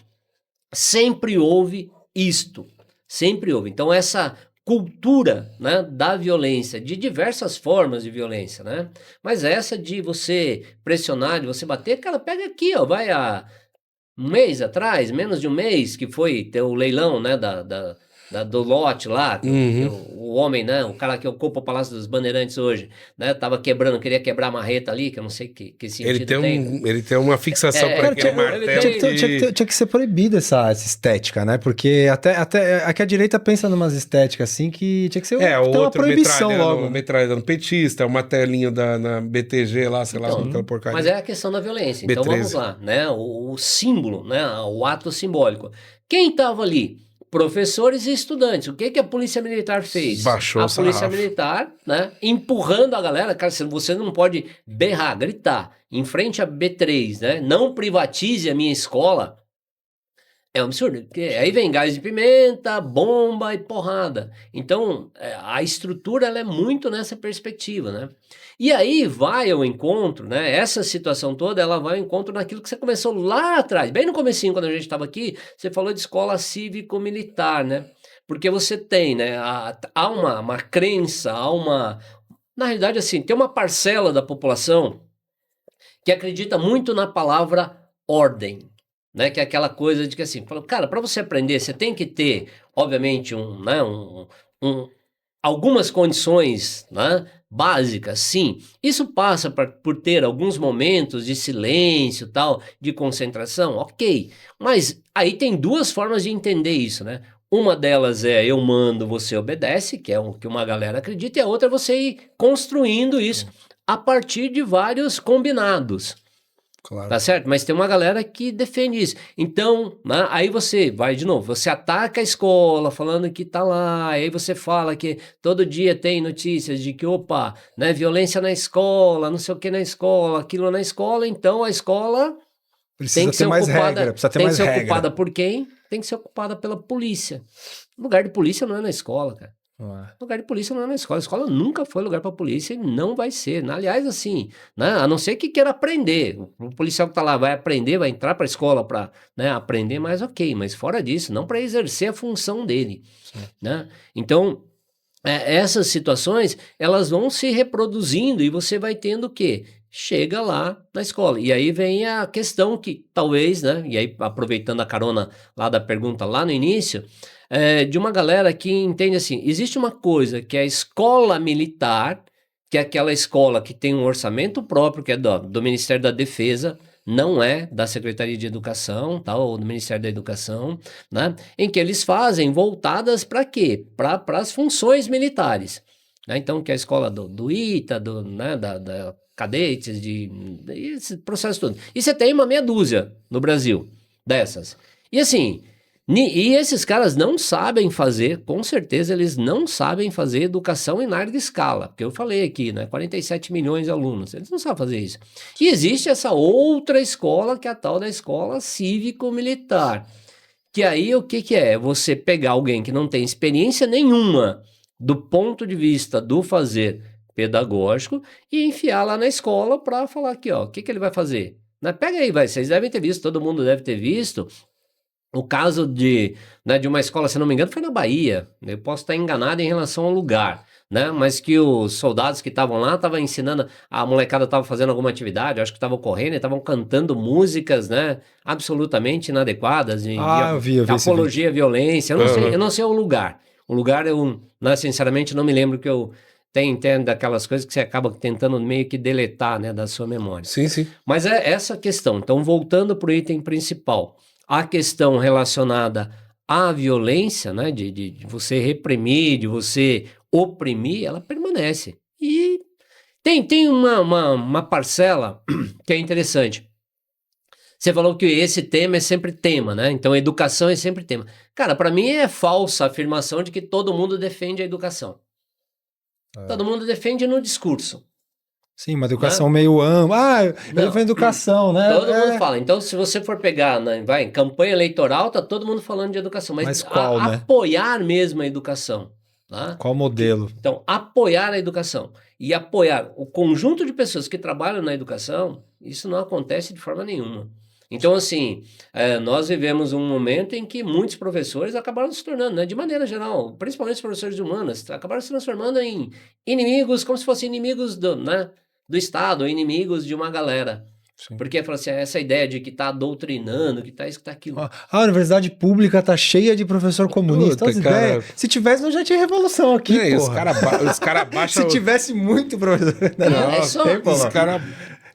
sempre houve isto, sempre houve. Então essa cultura, né, da violência, de diversas formas de violência, né? Mas essa de você pressionar, de você bater, cara, pega aqui, ó, vai há um mês atrás, menos de um mês, que foi ter o leilão, né, do lote lá, que o homem, né, o cara que ocupa o Palácio dos Bandeirantes hoje, né, tava queria quebrar a marreta ali, que eu não sei que sentido tem. Ele tem uma fixação para aquele martelo. Tinha que ser proibida essa estética, né? Porque até aqui a direita pensa numas estéticas assim que tinha que ser o uma outro proibição logo. metralhando petista, uma telinha na BTG lá, sei lá, aquela porcaria. Mas é a questão da violência. B13. Então vamos lá, né? O símbolo, né? O ato simbólico. Quem estava ali? Professores e estudantes. O que a Polícia Militar fez? Baixou a o sarrafo. Polícia Militar, né? Empurrando a galera. Cara, você não pode berrar, gritar em frente a B3, né? Não privatize a minha escola. É um absurdo, porque aí vem gás de pimenta, bomba e porrada. Então, a estrutura ela é muito nessa perspectiva, né? E aí vai ao encontro, né? Essa situação toda, ela vai ao encontro naquilo que você começou lá atrás. Bem no comecinho, quando a gente estava aqui, você falou de escola cívico-militar, né? Porque você tem, né? Há uma crença, na realidade, assim, tem uma parcela da população que acredita muito na palavra ordem. Né, que é aquela coisa de que assim, cara, para você aprender, você tem que ter, obviamente, algumas condições, né, básicas, sim. Isso passa por ter alguns momentos de silêncio, tal, de concentração, ok. Mas aí tem duas formas de entender isso, né? Uma delas é eu mando, você obedece, que é o que uma galera acredita, e a outra é você ir construindo isso a partir de vários combinados. Claro. Tá certo? Mas tem uma galera que defende isso. Então, né, aí você vai de novo, você ataca a escola falando que tá lá, aí você fala que todo dia tem notícias de que, opa, né, violência na escola, não sei o que na escola, aquilo na escola, então a escola Precisa ter mais regra, precisa ter tem mais que ser regra. ocupada por quem? Tem que ser ocupada pela polícia. Lugar de polícia não é na escola, cara. Lugar de polícia não é na escola. A escola nunca foi lugar para polícia e não vai ser. Aliás, assim, né, a não ser que queira aprender. O policial que tá lá vai aprender, vai entrar para a escola para, né, aprender, mas ok. Mas fora disso, não para exercer a função dele. Né? Então, essas situações, elas vão se reproduzindo e você vai tendo o quê? Chega lá na escola. E aí vem a questão que talvez, né? E aí aproveitando a carona lá da pergunta lá no início, de uma galera que entende assim, existe uma coisa que é a escola militar, que é aquela escola que tem um orçamento próprio, que é do Ministério da Defesa, não é da Secretaria de Educação, tá? Ou do Ministério da Educação, né? Em que eles fazem voltadas para quê? Para as funções militares. Né? Então, que é a escola do ITA, né? da cadetes, esse processo todo. E você tem uma meia dúzia no Brasil dessas. E assim, e esses caras não sabem fazer, com certeza eles não sabem fazer educação em larga escala, porque eu falei aqui, né, 47 milhões de alunos, eles não sabem fazer isso. E existe essa outra escola, que é a tal da escola cívico-militar, que aí o que é? Você pegar alguém que não tem experiência nenhuma do ponto de vista do fazer pedagógico e enfiar lá na escola para falar aqui, ó, o que ele vai fazer? Né? Pega aí, vocês devem ter visto, todo mundo deve ter visto, o caso de uma escola, se não me engano, foi na Bahia. Eu posso estar enganado em relação ao lugar, né? Mas que os soldados que estavam lá estavam ensinando, a molecada estava fazendo alguma atividade, acho que estavam correndo e estavam cantando músicas, né? Absolutamente inadequadas, de eu vi apologia à violência. Eu não sei o lugar. O lugar eu, né, sinceramente, não me lembro que eu tenho daquelas coisas que você acaba tentando meio que deletar, né, da sua memória. Sim, sim. Mas é essa questão. Então, voltando para o item principal. A questão relacionada à violência, né, de você reprimir, de você oprimir, ela permanece. E tem uma parcela que é interessante. Você falou que esse tema é sempre tema, né? Então, a educação é sempre tema. Cara, para mim é falsa a afirmação de que todo mundo defende a educação. Todo mundo defende no discurso. Sim, uma educação meio ampla. Eu defendo educação, né? Todo mundo fala. Então, se você for pegar, né, em campanha eleitoral, tá todo mundo falando de educação. Mas qual, né? Apoiar mesmo a educação. Tá? Qual modelo? Então, apoiar a educação. E apoiar o conjunto de pessoas que trabalham na educação, isso não acontece de forma nenhuma. Então, assim, nós vivemos um momento em que muitos professores acabaram se tornando, né, de maneira geral, principalmente os professores de humanas, acabaram se transformando em inimigos, como se fossem inimigos do Estado, inimigos de uma galera. Sim. Porque fala assim, essa ideia de que tá doutrinando, que tá isso, que tá aquilo. A universidade pública tá cheia de professor comunista. Cara... Se tivesse, não já tinha revolução aqui, porra. Os cara baixam... Se tivesse muito professor... Os caras...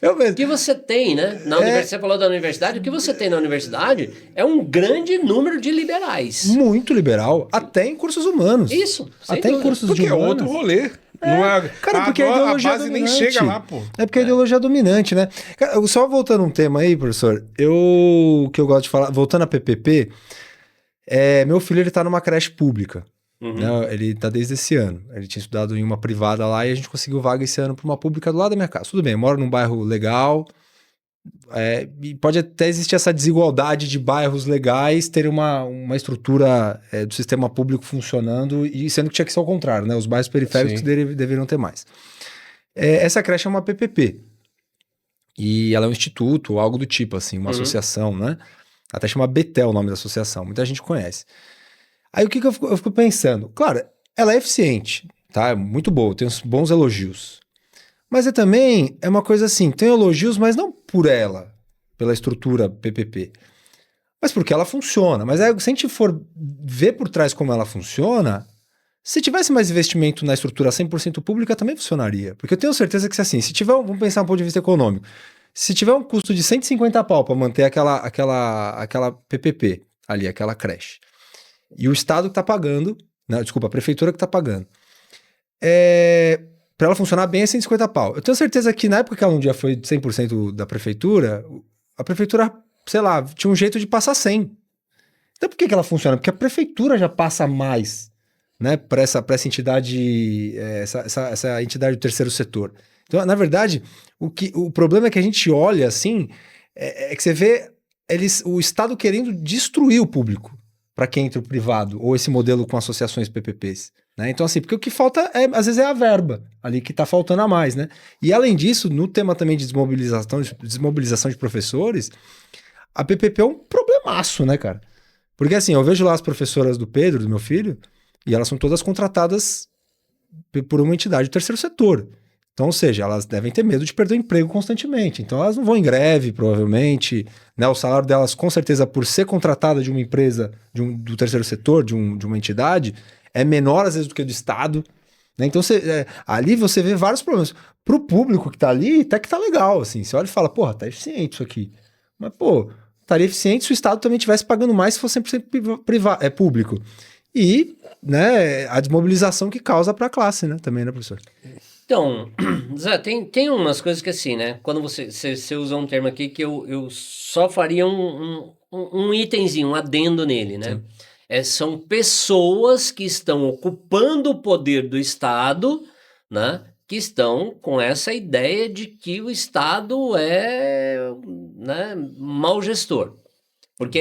O que você tem, né? Na universidade, você falou da universidade, o que você tem na universidade é um grande número de liberais. Muito liberal, até em cursos humanos. Isso, até em cursos de humanos. Porque é outro rolê. Não é, cara, porque a ideologia base nem chega lá, pô. É porque a ideologia é dominante, né? Cara, só voltando um tema aí, professor, que eu gosto de falar, voltando a PPP, meu filho, ele tá numa creche pública. Né? Ele tá desde esse ano. Ele tinha estudado em uma privada lá e a gente conseguiu vaga esse ano para uma pública do lado da minha casa. Tudo bem, eu moro num bairro legal, e pode até existir essa desigualdade de bairros legais terem uma estrutura do sistema público funcionando, e sendo que tinha que ser ao contrário, né? Os bairros periféricos deveriam ter mais. Essa creche é uma PPP. E ela é um instituto ou algo do tipo, assim, uma associação, né? Até chama Betel o nome da associação, muita gente conhece. Aí o que eu fico pensando? Claro, ela é eficiente, tá? É muito boa, tem uns bons elogios. Mas também é uma coisa assim, tem elogios, mas não por ela, pela estrutura PPP, mas porque ela funciona. Mas se a gente for ver por trás como ela funciona, se tivesse mais investimento na estrutura 100% pública, também funcionaria. Porque eu tenho certeza que, assim, se tiver, vamos pensar um ponto de vista econômico, se tiver um custo de 150 pau para manter aquela PPP ali, aquela creche, e o Estado que está pagando, não, desculpa, a prefeitura que está pagando, para ela funcionar bem é 150 pau. Eu tenho certeza que na época que ela um dia foi 100% da prefeitura, a prefeitura, sei lá, tinha um jeito de passar 100. Então por que ela funciona? Porque a prefeitura já passa mais, né, para essa entidade, essa entidade do terceiro setor. Então, na verdade, o problema é que a gente olha assim, é que você vê o Estado querendo destruir o público para quem entra o privado, ou esse modelo com associações PPPs. Né? Então, assim, porque o que falta, às vezes, é a verba ali que está faltando a mais. Né? E, além disso, no tema também de desmobilização de professores, a PPP é um problemaço, né, cara? Porque, assim, eu vejo lá as professoras do Pedro, do meu filho, e elas são todas contratadas por uma entidade do terceiro setor. Então, ou seja, elas devem ter medo de perder o emprego constantemente. Então, elas não vão em greve, provavelmente. Né? O salário delas, com certeza, por ser contratada de uma empresa, do terceiro setor, de uma entidade, é menor, às vezes, do que o do Estado. Né? Então, ali você vê vários problemas. Para o público que está ali, até que tá legal. Assim. Você olha e fala, porra, tá eficiente isso aqui. Mas, pô, estaria eficiente se o Estado também estivesse pagando mais se fosse 100% público. E, né, a desmobilização que causa para a classe, né, também, né, professor? Então, Zé, tem umas coisas que assim, né? Quando você usa um termo aqui que eu só faria um itemzinho, um adendo nele, né? São pessoas que estão ocupando o poder do Estado, né? Que estão com essa ideia de que o Estado é, né, mau gestor. Porque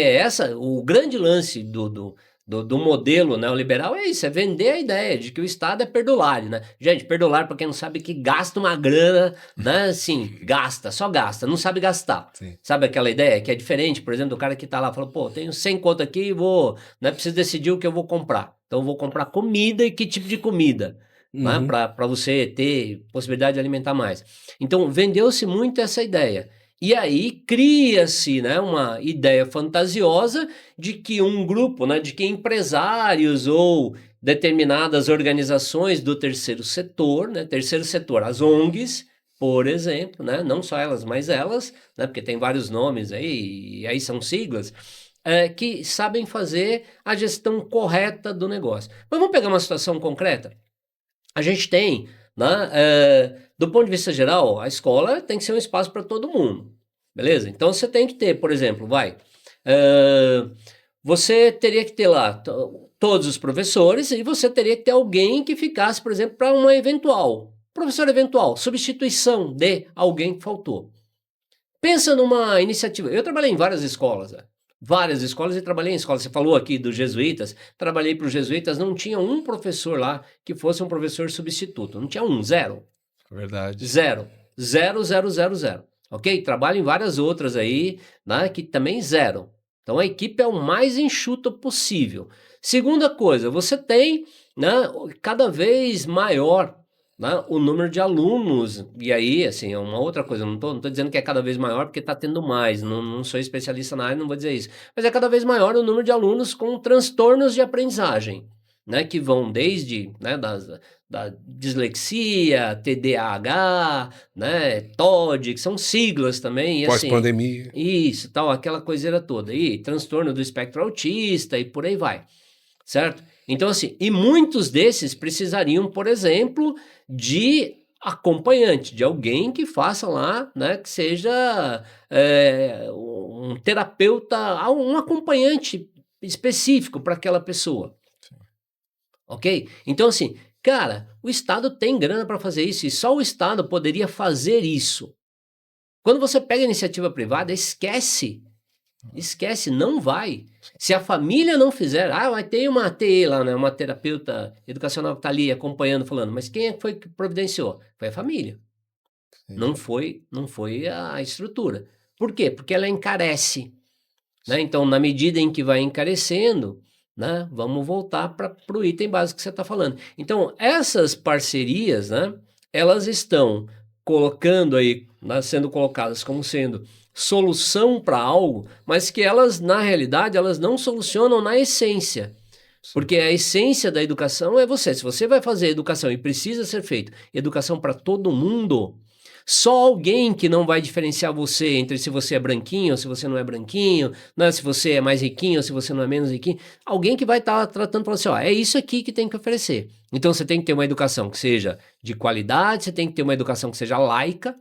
o grande lance do modelo neoliberal é isso, é vender a ideia de que o Estado é perdulário, né? Gente, perdulário, pra quem não sabe, que gasta uma grana, né? Assim, só gasta, não sabe gastar. Sim. Sabe aquela ideia que é diferente, por exemplo, do cara que tá lá, falou, pô, tenho 100 conto aqui e né, preciso decidir o que eu vou comprar. Então eu vou comprar comida e que tipo de comida, né? Pra você ter possibilidade de alimentar mais. Então, vendeu-se muito essa ideia. E aí cria-se, né, uma ideia fantasiosa de que um grupo, né, de que empresários ou determinadas organizações do terceiro setor, né, terceiro setor, as ONGs, por exemplo, né, não só elas, mas elas, né, porque tem vários nomes aí, e aí são siglas, que sabem fazer a gestão correta do negócio. Mas vamos pegar uma situação concreta? A gente tem, né, do ponto de vista geral, a escola tem que ser um espaço para todo mundo, beleza? Então você tem que ter, por exemplo, você teria que ter lá todos os professores e você teria que ter alguém que ficasse, por exemplo, para uma professor eventual, substituição de alguém que faltou. Pensa numa iniciativa. Eu trabalhei em várias escolas, né? Várias escolas e trabalhei em escolas. Você falou aqui dos jesuítas, trabalhei para os jesuítas, não tinha um professor lá que fosse um professor substituto. Não tinha zero. Verdade. Zero. Zero, zero, zero, zero. Ok? Trabalho em várias outras aí, né, que também zero. Então a equipe é o mais enxuta possível. Segunda coisa, você tem, né, cada vez maior, né, o número de alunos, e aí, assim, é uma outra coisa, não tô dizendo que é cada vez maior porque está tendo mais, não sou especialista na área, não vou dizer isso, mas é cada vez maior o número de alunos com transtornos de aprendizagem, né, que vão desde, né, da dislexia, TDAH, né, TOD, que são siglas também, e assim, Pós-pandemia. isso, tal, aquela coiseira toda, e transtorno do espectro autista, e por aí vai, certo? Então, assim, e muitos desses precisariam, por exemplo, de acompanhante, de alguém que faça lá, né, que seja um terapeuta, um acompanhante específico para aquela pessoa. Ok? Então, assim, cara, o Estado tem grana para fazer isso e só o Estado poderia fazer isso. Quando você pega a iniciativa privada, esquece, não vai. Se a família não fizer, vai ter uma TE lá, né, uma terapeuta educacional que está ali acompanhando, falando, mas quem é que foi que providenciou? Foi a família. Não foi a estrutura. Por quê? Porque ela encarece. Né? Então, na medida em que vai encarecendo, né, vamos voltar para o item básico que você está falando. Então, essas parcerias, né, elas estão colocando aí, né, sendo colocadas como sendo solução para algo, mas que elas, na realidade, elas não solucionam na essência. Porque a essência da educação é você. Se você vai fazer educação e precisa ser feito educação para todo mundo, só alguém que não vai diferenciar você entre se você é branquinho ou se você não é branquinho, né, se você é mais riquinho ou se você não é menos riquinho, alguém que vai estar tratando para você, é isso aqui que tem que oferecer. Então você tem que ter uma educação que seja de qualidade, você tem que ter uma educação que seja laica,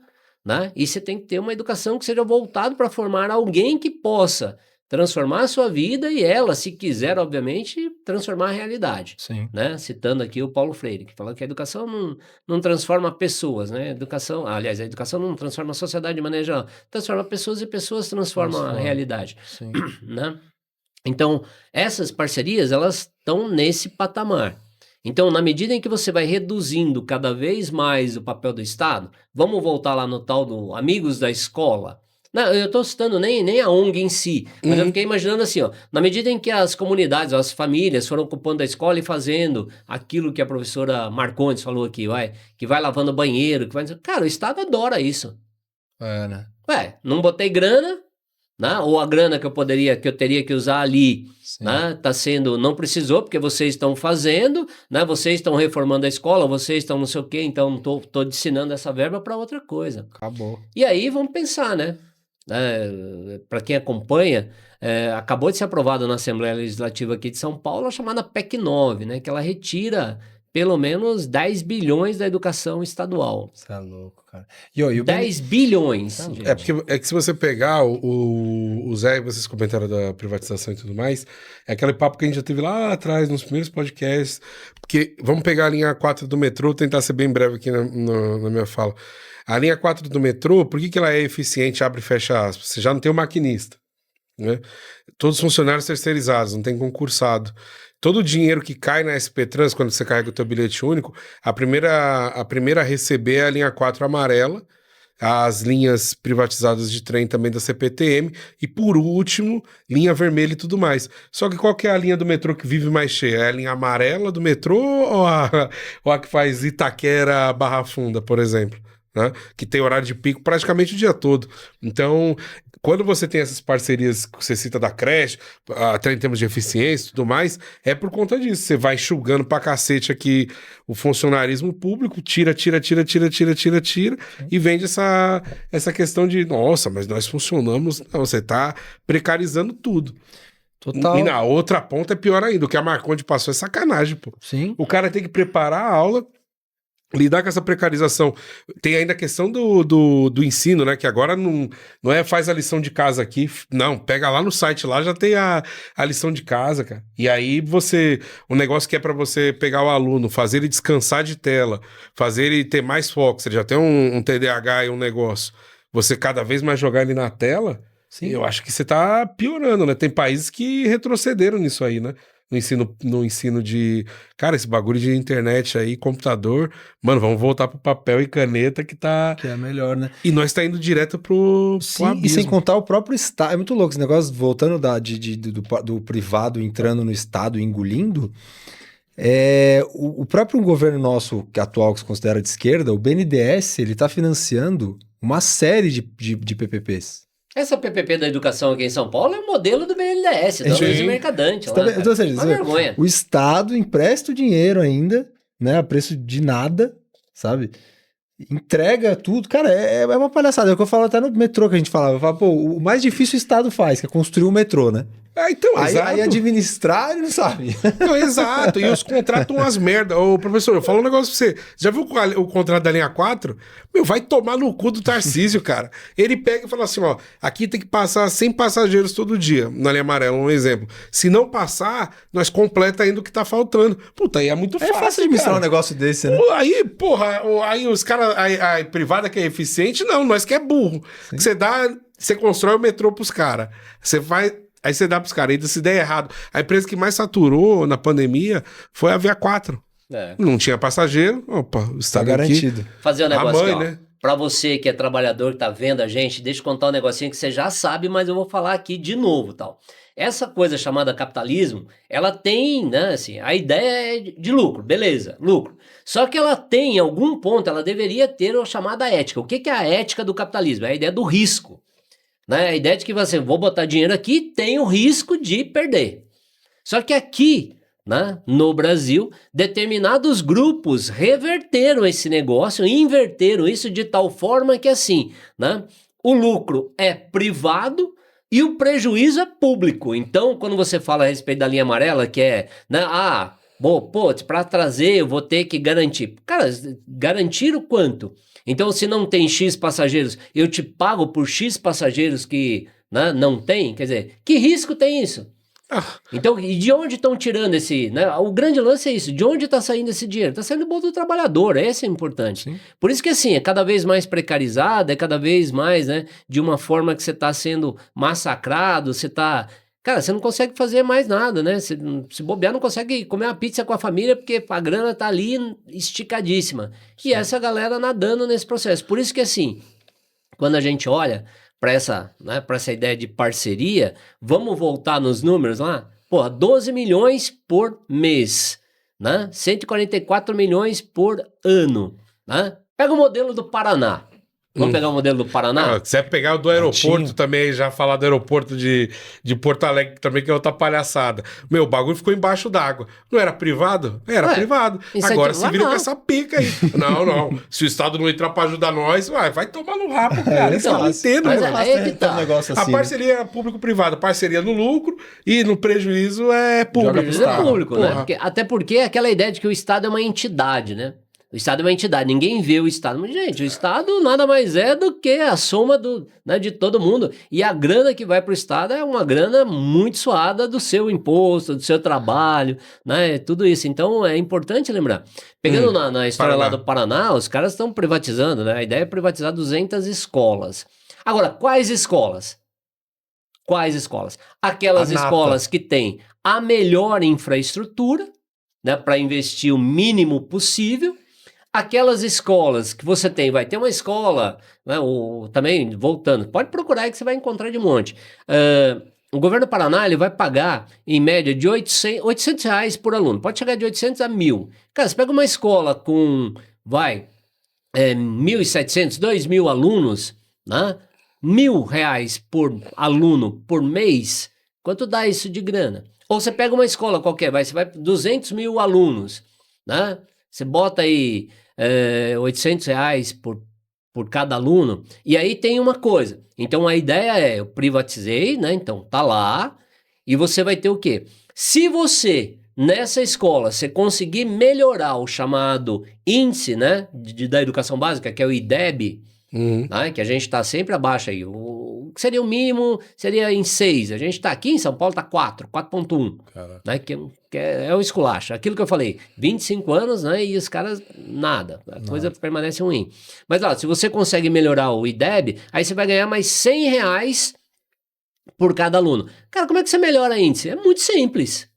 né, e você tem que ter uma educação que seja voltada para formar alguém que possa transformar a sua vida e ela, se quiser, obviamente, transformar a realidade. Sim. Né? Citando aqui o Paulo Freire, que fala que a educação não transforma pessoas, né? A educação não transforma a sociedade de maneira geral, transforma pessoas e pessoas transformam a realidade. Sim. Né? Então, essas parcerias, elas estão nesse patamar. Então, na medida em que você vai reduzindo cada vez mais o papel do Estado, vamos voltar lá no tal do Amigos da Escola. Não, eu estou citando nem a ONG em si, mas eu fiquei imaginando assim, ó, na medida em que as comunidades, as famílias foram ocupando a escola e fazendo aquilo que a professora Marcondes falou aqui, que vai lavando banheiro, cara, o Estado adora isso. É, né? Não botei grana, né? Ou a grana que eu teria que usar ali, Sim. né? Não precisou, porque vocês estão fazendo, né? Vocês estão reformando a escola, vocês estão não sei o quê, então tô destinando essa verba para outra coisa. Acabou. E aí vamos pensar, né? Para quem acompanha, acabou de ser aprovada na Assembleia Legislativa aqui de São Paulo a chamada PEC 9, né? Que ela retira pelo menos 10 bilhões da educação estadual. Você é louco, cara. E o 10 bilhões. Gente. Porque se você pegar o Zé, vocês comentaram da privatização e tudo mais, é aquele papo que a gente já teve lá atrás, nos primeiros podcasts, porque vamos pegar a linha 4 do metrô, tentar ser bem breve aqui na minha fala. A linha 4 do metrô, por que ela é eficiente, abre e fecha aspas? Você já não tem o maquinista, né? Todos os funcionários terceirizados, não tem concursado. Todo o dinheiro que cai na SP Trans, quando você carrega o teu bilhete único, a primeira a receber é a linha 4 amarela, as linhas privatizadas de trem também da CPTM, e por último, linha vermelha e tudo mais. Só que qual que é a linha do metrô que vive mais cheia? É a linha amarela do metrô ou a que faz Itaquera Barra Funda, por exemplo? Né? Que tem horário de pico praticamente o dia todo. Então, quando você tem essas parcerias que você cita da creche, até em termos de eficiência e tudo mais, é por conta disso. Você vai enxugando pra cacete aqui o funcionarismo público, tira e vende essa questão de, nossa, mas nós funcionamos. Não, você tá precarizando tudo. Total. E na outra ponta é pior ainda. O que a Marconde passou é sacanagem, pô. Sim. O cara tem que preparar a aula, lidar com essa precarização. Tem ainda a questão do ensino, né? Que agora não é faz a lição de casa aqui. Não, pega lá no site, lá já tem a lição de casa, cara. E aí o negócio que é pra você pegar o aluno, fazer ele descansar de tela, fazer ele ter mais foco, você já tem um TDAH e um negócio, você cada vez mais jogar ele na tela, Sim. eu acho que você tá piorando, né? Tem países que retrocederam nisso aí, né? No ensino de... Cara, esse bagulho de internet aí, computador... Mano, vamos voltar pro papel e caneta que tá... Que é melhor, né? E nós tá indo direto pro Sim, abismo. e sem contar o próprio Estado. É muito louco esse negócio, voltando do privado entrando no Estado e engolindo. O próprio governo nosso, que atual, que se considera de esquerda, o BNDES, ele tá financiando uma série de PPPs. Essa PPP da educação aqui em São Paulo é o modelo do BNDES, da Luiz Mercadante. Lá, Então, ou seja, uma vergonha. o Estado empresta o dinheiro ainda, né, a preço de nada, sabe? Entrega tudo. Cara, é uma palhaçada. É o que eu falo até no metrô que a gente falava. Eu falo, pô, o mais difícil o Estado faz, que é construir o metrô, né? Então, Aí administrar, ele não sabe. Não, exato. E os contratos umas merda. Ô, professor, eu falo um negócio pra você. Já viu o contrato da linha 4? Meu, vai tomar no cu do Tarcísio, cara. Ele pega e fala assim, ó, aqui tem que passar 100 passageiros todo dia, na linha amarela, um exemplo. Se não passar, nós completa ainda o que tá faltando. Puta, aí é muito fácil, fácil administrar um negócio desse, né? Aí, porra, aí os caras, a privada que é eficiente, não, nós que é burro. Que você constrói o metrô pros caras. Você faz... Aí você dá pros caras, e se der errado. A empresa que mais saturou na pandemia foi a VA4. Não tinha passageiro, opa, o Estado tá garantido. Aqui, fazer um negócio mãe, aqui, ó. Né? Pra você que é trabalhador, que tá vendo a gente, deixa eu contar um negocinho que você já sabe, mas eu vou falar aqui de novo, tal. Essa coisa chamada capitalismo, ela tem, né, assim, a ideia é de lucro, beleza, lucro. Só que ela tem, em algum ponto, ela deveria ter a chamada ética. O que é a ética do capitalismo? É a ideia do risco. Né? A ideia de que você, vou botar dinheiro aqui, tem o risco de perder. Só que aqui, né, no Brasil, determinados grupos reverteram esse negócio, inverteram isso de tal forma que assim, né, o lucro é privado e o prejuízo é público. Então, quando você fala a respeito da linha amarela, que é, né, para trazer eu vou ter que garantir. Cara, garantir o quanto? Então, se não tem X passageiros, eu te pago por X passageiros que né, não tem, quer dizer, que risco tem isso? Então, e de onde estão tirando esse, né? O grande lance é isso, de onde está saindo esse dinheiro? Está saindo do bolso do trabalhador, esse é importante. Sim. Por isso que assim, é cada vez mais precarizado, é cada vez mais, né, de uma forma que você está sendo massacrado, você está... Cara, você não consegue fazer mais nada, né? Você, se bobear, não consegue comer uma pizza com a família porque a grana tá ali esticadíssima. E essa galera nadando nesse processo. Por isso que assim, quando a gente olha para essa, né, para essa ideia de parceria, vamos voltar nos números lá? Pô, 12 milhões por mês, né? 144 milhões por ano, né? Pega o modelo do Paraná. Vamos pegar o modelo do Paraná? Se você pegar o do aeroporto também, já falar do aeroporto de Porto Alegre também, que é outra palhaçada. Meu, o bagulho ficou embaixo d'água. Não era privado? Era privado. Agora se vira com essa pica aí. Não. Se o Estado não entrar pra ajudar nós, vai tomar no rabo, cara. Isso eu não entendo, mas mano. aí é que tá. Um negócio assim, A parceria é público-privada. Parceria no lucro e no prejuízo é público. Isso é público, né? Porra. Até porque é aquela ideia de que o Estado é uma entidade, né? O Estado é uma entidade, ninguém vê o Estado. Mas, gente, o Estado nada mais é do que a soma né, de todo mundo. E a grana que vai para o Estado é uma grana muito suada do seu imposto, do seu trabalho, né? Tudo isso. Então, é importante lembrar. Pegando na história Paraná. lá do Paraná, os caras estão privatizando, né? A ideia é privatizar 200 escolas. Agora, quais escolas? Quais escolas? Aquelas A nata. escolas que têm a melhor infraestrutura, né, para investir o mínimo possível. Aquelas escolas que você tem, vai ter uma escola, né, também voltando, pode procurar aí que você vai encontrar de monte. O governo do Paraná ele vai pagar em média de 800 reais por aluno, pode chegar de 800 a 1.000. Cara, você pega uma escola com, 1.700, 2.000 alunos, né? R$ 1.000 por aluno por mês, quanto dá isso de grana? Ou você pega uma escola qualquer, você vai 200 mil alunos, né? Você bota aí 800 reais por cada aluno, e aí tem uma coisa. Então a ideia é, eu privatizei, né? Então tá lá, e você vai ter o quê? Se você, nessa escola, você conseguir melhorar o chamado índice, né, da educação básica, que é o IDEB, né, que a gente está sempre abaixo aí, o que seria o mínimo, seria em 6, a gente está aqui em São Paulo, está 4.1, né, que é o esculacho, aquilo que eu falei, 25 anos, né, e os caras, nada, a coisa permanece ruim. Mas ó, se você consegue melhorar o IDEB, aí você vai ganhar mais 100 reais por cada aluno. Cara, como é que você melhora índice? É muito simples.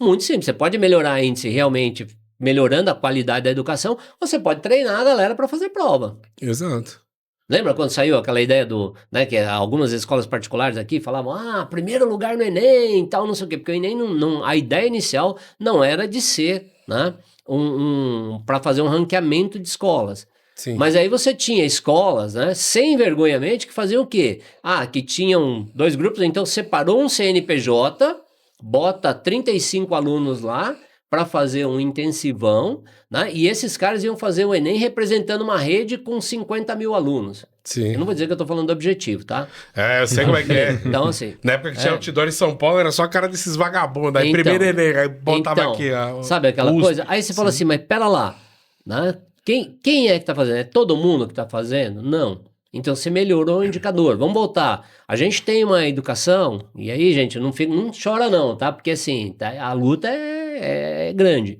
Muito simples, você pode melhorar índice realmente melhorando a qualidade da educação, ou você pode treinar a galera para fazer prova. Exato. Lembra quando saiu aquela ideia né, que algumas escolas particulares aqui falavam, primeiro lugar no Enem e tal, não sei o quê, porque o Enem, a ideia inicial não era de ser, né, para fazer um ranqueamento de escolas. Sim. Mas aí você tinha escolas, né, sem envergonhamento, que faziam o quê? Que tinham 2 grupos, então separou um CNPJ, bota 35 alunos lá, para fazer um intensivão, né? E esses caras iam fazer o Enem representando uma rede com 50 mil alunos. Sim. Eu não vou dizer que eu estou falando do objetivo, tá? Eu sei como é que é. Então, assim... Na época que tinha outdoor em São Paulo, era só a cara desses vagabundos. Aí primeiro Enem, aí botava aqui. Sabe aquela coisa? Aí você fala assim, mas pera lá, né? Quem é que tá fazendo? É todo mundo que tá fazendo? Não. Então você melhorou o indicador. Vamos voltar. A gente tem uma educação, e aí, gente, não chora não, tá? Porque assim, a luta é grande.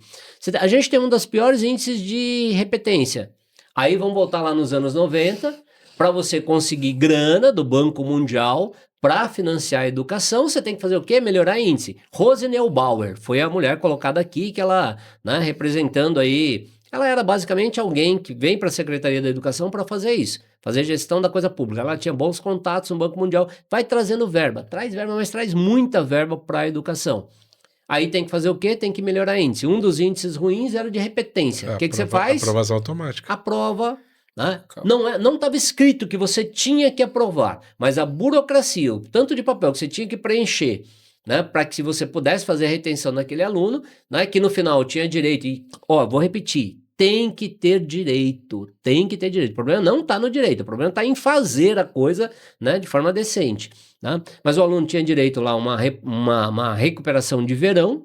A gente tem um dos piores índices de repetência. Aí vamos voltar lá nos anos 90, para você conseguir grana do Banco Mundial para financiar a educação, você tem que fazer o quê? Melhorar índice. Rose Neubauer foi a mulher colocada aqui, que ela, né, representando aí... Ela era basicamente alguém que vem para a Secretaria da Educação para fazer isso, fazer gestão da coisa pública. Ela tinha bons contatos no Banco Mundial, vai trazendo verba, mas traz muita verba para a educação. Aí tem que fazer o quê? Tem que melhorar índice. Um dos índices ruins era de repetência. O que você faz? Aprovação automática. Aprova. Né? Não estava escrito que você tinha que aprovar, mas a burocracia, o tanto de papel que você tinha que preencher, né, para que você pudesse fazer a retenção daquele aluno, né, que no final tinha direito, e vou repetir, tem que ter direito. O problema não está no direito, o problema está em fazer a coisa, né, de forma decente. Né? Mas o aluno tinha direito lá a uma recuperação de verão,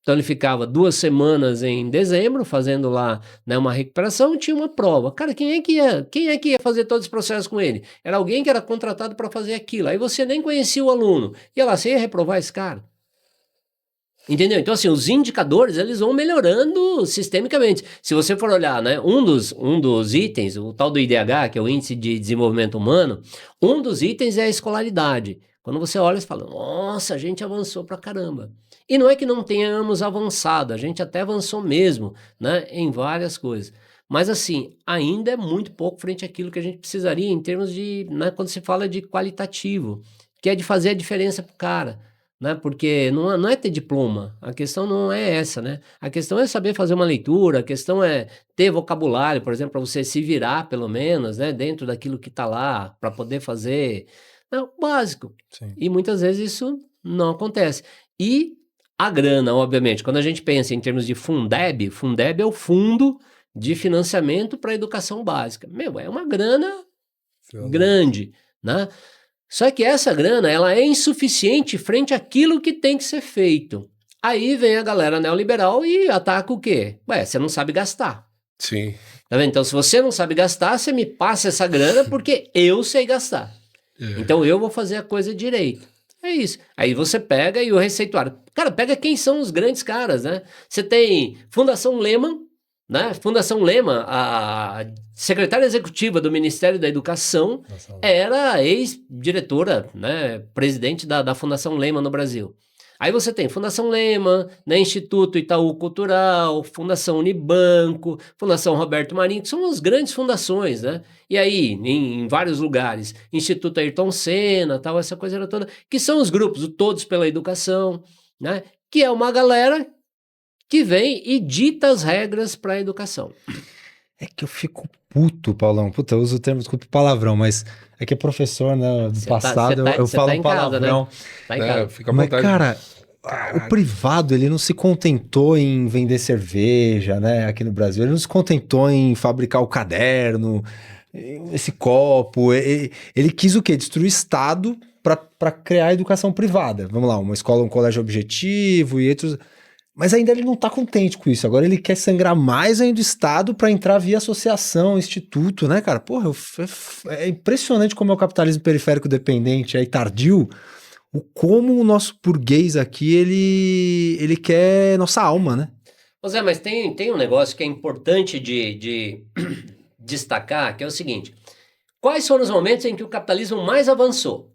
Então ele ficava 2 semanas em dezembro fazendo lá, né, uma recuperação, tinha uma prova. Cara, quem é que ia fazer todos os processos com ele? Era alguém que era contratado para fazer aquilo. Aí você nem conhecia o aluno. Ia lá, você ia reprovar esse cara? Entendeu? Então, assim, os indicadores, eles vão melhorando sistemicamente. Se você for olhar, né, um dos itens, o tal do IDH, que é o Índice de Desenvolvimento Humano, um dos itens é a escolaridade. Quando você olha, você fala, nossa, a gente avançou pra caramba. E não é que não tenhamos avançado, a gente até avançou mesmo, né, em várias coisas. Mas, assim, ainda é muito pouco frente àquilo que a gente precisaria em termos de, né, quando se fala de qualitativo, que é de fazer a diferença pro cara. Né? Porque não é ter diploma, a questão não é essa, né? A questão é saber fazer uma leitura, a questão é ter vocabulário, por exemplo, para você se virar, pelo menos, né? Dentro daquilo que está lá, para poder fazer, né? O básico. Sim. E muitas vezes isso não acontece. E a grana, obviamente, quando a gente pensa em termos de Fundeb é o Fundo de Financiamento para a Educação Básica. Meu, é uma grana grande, né? Só que essa grana, ela é insuficiente frente àquilo que tem que ser feito. Aí vem a galera neoliberal e ataca o quê? Ué, você não sabe gastar. Sim. Tá vendo? Então, se você não sabe gastar, você me passa essa grana porque eu sei gastar. Então, eu vou fazer a coisa direito. É isso. Aí você pega e o receituário. Cara, pega quem são os grandes caras, né? Você tem Fundação Lehman, né? Fundação Lehman, a secretária executiva do Ministério da Educação, era ex-diretora, né? Presidente da Fundação Lehman no Brasil. Aí você tem Fundação Lehman, né? Instituto Itaú Cultural, Fundação Unibanco, Fundação Roberto Marinho, que são as grandes fundações, né? E aí, em vários lugares, Instituto Ayrton Senna, tal, essa coisa toda, que são os grupos, o Todos pela Educação, né? Que é uma galera que vem e dita as regras para a educação. É que eu fico puto, Paulão. Puta, eu uso o termo, desculpa o palavrão, mas é que é professor, né? Do passado, eu falo palavrão. Tá em casa. Fica à Mas, vontade. cara, o privado, ele não se contentou em vender cerveja, né? Aqui no Brasil. Ele não se contentou em fabricar o caderno, esse copo. Ele quis o quê? Destruir o Estado para criar a educação privada. Vamos lá, uma escola, um colégio objetivo e outros... Mas ainda ele não tá contente com isso. Agora ele quer sangrar mais ainda o Estado para entrar via associação, instituto, né, cara? Porra, é impressionante como é o capitalismo periférico dependente aí tardio, como o nosso burguês aqui, ele quer nossa alma, né? Zé, mas tem um negócio que é importante de destacar, que é o seguinte. Quais foram os momentos em que o capitalismo mais avançou?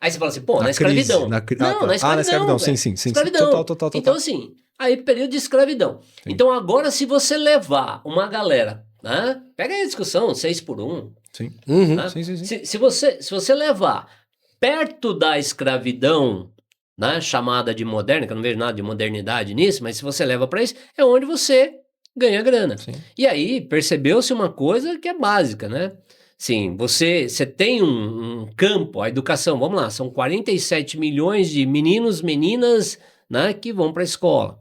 Aí você fala assim, pô, na escravidão. Na escravidão, na escravidão, sim. Escravidão. Total. Então, assim, aí período de escravidão. Sim. Então, agora, se você levar uma galera, né? Pega aí a discussão, 6x1. Sim. Né? Sim. Se você levar perto da escravidão, né, chamada de moderna, que eu não vejo nada de modernidade nisso, mas se você leva para isso, é onde você ganha grana. Sim. E aí, percebeu-se uma coisa que é básica, né? Sim, você tem um campo, a educação, vamos lá, são 47 milhões de meninos, meninas, né, que vão para a escola.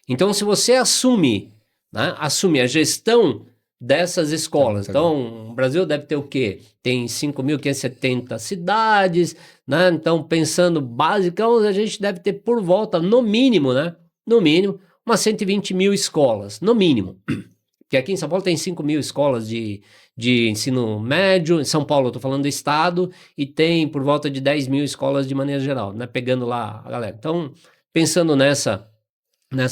Então, se você assume a gestão dessas escolas, então, o Brasil deve ter o quê? Tem 5.570 cidades, né? Então, pensando basicão, a gente deve ter por volta, no mínimo, umas 120 mil escolas, no mínimo. Porque aqui em São Paulo tem 5 mil escolas de ensino médio, em São Paulo eu tô falando do estado, e tem por volta de 10 mil escolas de maneira geral, né? Pegando lá a galera. Então, pensando nessa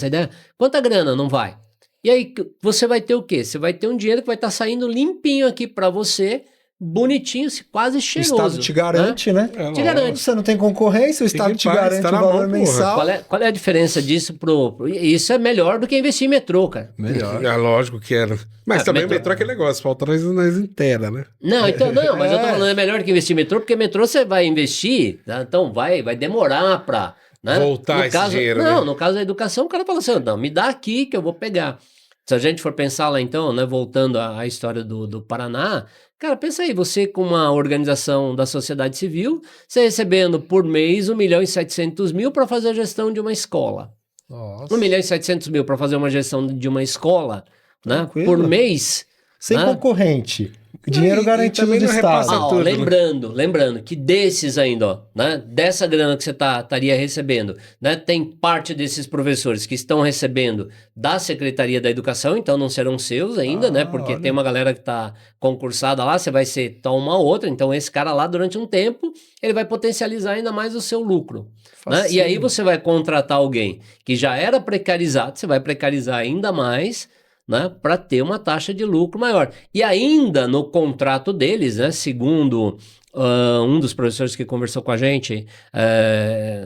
ideia, quanta grana não vai? E aí, você vai ter o quê? Você vai ter um dinheiro que vai estar saindo limpinho aqui para você, bonitinho, quase cheiroso. O Estado te garante, né? Te garante. Você não tem concorrência, o Estado te garante o valor mensal. Qual é a diferença disso Isso é melhor do que investir em metrô, cara. Melhor. É lógico que era. Mas também metrô é aquele negócio, falta nós inteira, né? Não, então não, mas eu tô falando, é melhor do que investir em metrô, porque metrô você vai investir, tá? Então vai demorar pra... Né? Voltar esse dinheiro, Não, né? no caso da educação, o cara fala assim, não, me dá aqui que eu vou pegar. Se a gente for pensar lá então, né, voltando à história do Paraná, cara, pensa aí, você com uma organização da sociedade civil, você recebendo por mês 1.700.000 para fazer a gestão de uma escola. Nossa. 1.700.000 para fazer uma gestão de uma escola, né, por mês. Sem concorrente. dinheiro E garantido também do não Estado. repassa Ah, ó, tudo, né? lembrando que desses ainda, ó, né, dessa grana que você estaria recebendo, né, tem parte desses professores que estão recebendo da Secretaria da Educação, então não serão seus ainda, né, porque olha. tem uma galera que está concursada lá, você vai ser uma outra, então esse cara lá durante um tempo, ele vai potencializar ainda mais o seu lucro, né, e aí Facinho. você vai contratar alguém que já era precarizado, você vai precarizar ainda mais, né, para ter uma taxa de lucro maior. E ainda no contrato deles, né, segundo um dos professores que conversou com a gente,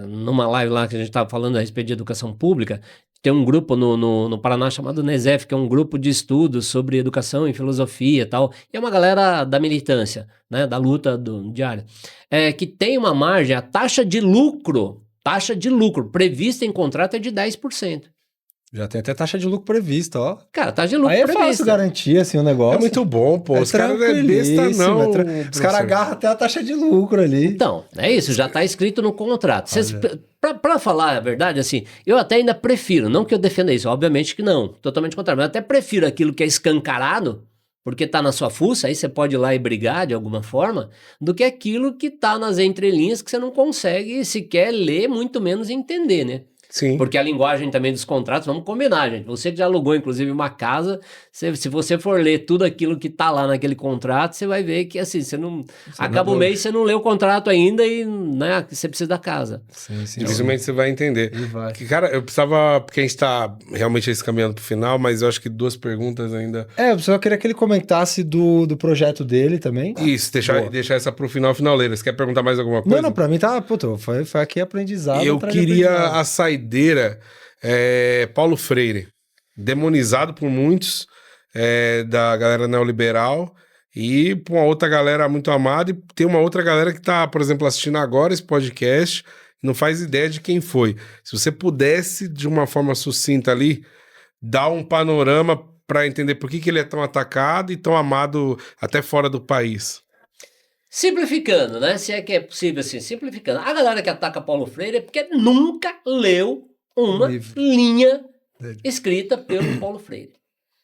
numa live lá que a gente estava falando a respeito de educação pública, tem um grupo no Paraná chamado NESEF, que é um grupo de estudos sobre educação e filosofia e tal, e é uma galera da militância, né, da luta diária, que tem uma margem, a taxa de lucro prevista em contrato é de 10%. Já tem até taxa de lucro prevista, ó. Cara, taxa de lucro Aí é prevista. fácil garantir, assim, o negócio. É muito bom, pô. É Os caras não é besta, tranquilíssimo, não. Os caras professor. agarram até a taxa de lucro ali. Então, é isso, já está escrito no contrato. Para falar a verdade, assim, eu até ainda prefiro, não que eu defenda isso, obviamente que não, totalmente contrário, mas eu até prefiro aquilo que é escancarado, porque está na sua fuça, aí você pode ir lá e brigar de alguma forma, do que aquilo que está nas entrelinhas que você não consegue sequer ler, muito menos entender, né? Sim. Porque a linguagem também dos contratos, vamos combinar, gente. Você que já alugou, inclusive, uma casa, se você for ler tudo aquilo que tá lá naquele contrato, você vai ver que, assim, você não... acaba o mês, você não lê o contrato ainda e, né, você precisa da casa. Sim. Dificilmente você vai entender. E vai. Que, cara, eu precisava... Porque a gente tá realmente caminhando pro final, mas eu acho que 2 perguntas ainda... Eu só queria que ele comentasse do projeto dele também. Isso, deixar essa pro finaleira. Você quer perguntar mais alguma coisa? Não, pra mim tá... Puta, foi aqui aprendizado. Eu atrás de queria aprendizado. a saideira Paulo Freire, demonizado por muitos da galera neoliberal e por uma outra galera muito amada, e tem uma outra galera que tá, por exemplo, assistindo agora esse podcast e não faz ideia de quem foi. Se você pudesse, de uma forma sucinta ali, dar um panorama para entender por que ele é tão atacado e tão amado até fora do país. Simplificando, né? Se é que é possível assim, simplificando. A galera que ataca Paulo Freire é porque nunca leu uma Livro. linha escrita pelo Paulo Freire.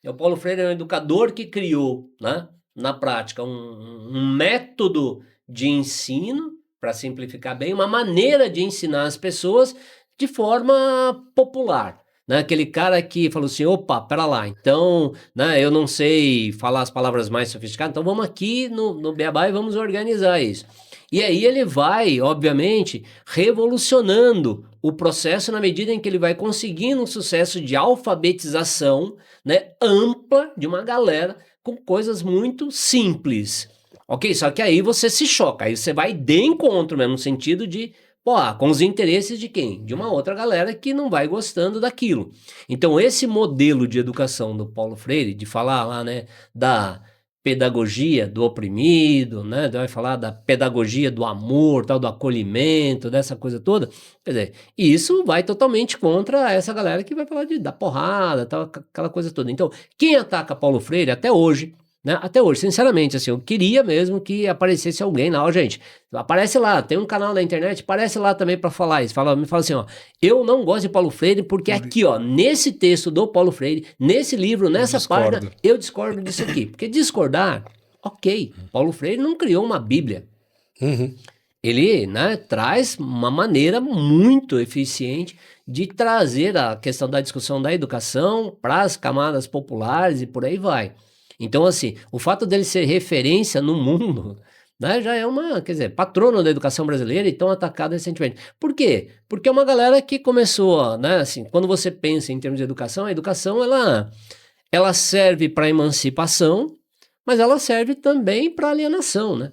O Paulo Freire é um educador que criou, né, na prática, um método de ensino, para simplificar bem, uma maneira de ensinar as pessoas de forma popular. Né? Aquele cara que falou assim, opa, pera lá, então, né, eu não sei falar as palavras mais sofisticadas, então vamos aqui no Beabá e vamos organizar isso. E aí ele vai, obviamente, revolucionando o processo na medida em que ele vai conseguindo um sucesso de alfabetização, né, ampla de uma galera com coisas muito simples. Ok? Só que aí você se choca, aí você vai de encontro mesmo, no sentido de, com os interesses de quem? De uma outra galera que não vai gostando daquilo. Então esse modelo de educação do Paulo Freire, de falar lá, né, da pedagogia do oprimido, né, vai falar da pedagogia do amor, tal, do acolhimento, dessa coisa toda, quer dizer, isso vai totalmente contra essa galera que vai falar da porrada, tal, aquela coisa toda. Então, quem ataca Paulo Freire até hoje, né, até hoje, sinceramente, assim, eu queria mesmo que aparecesse alguém lá, ó, gente, aparece lá, tem um canal na internet, aparece lá também para falar isso, me fala assim, ó, eu não gosto de Paulo Freire porque aqui, ó, nesse texto do Paulo Freire, nesse livro, nessa página, eu discordo disso aqui, porque discordar, ok, Paulo Freire não criou uma Bíblia, ele, né, traz uma maneira muito eficiente de trazer a questão da discussão da educação para as camadas populares e por aí vai. Então, assim, o fato dele ser referência no mundo, né, já é patrono da educação brasileira e tão atacado recentemente. Por quê? Porque é uma galera que começou, né, assim, quando você pensa em termos de educação, a educação, ela serve para emancipação, mas ela serve também para alienação, né?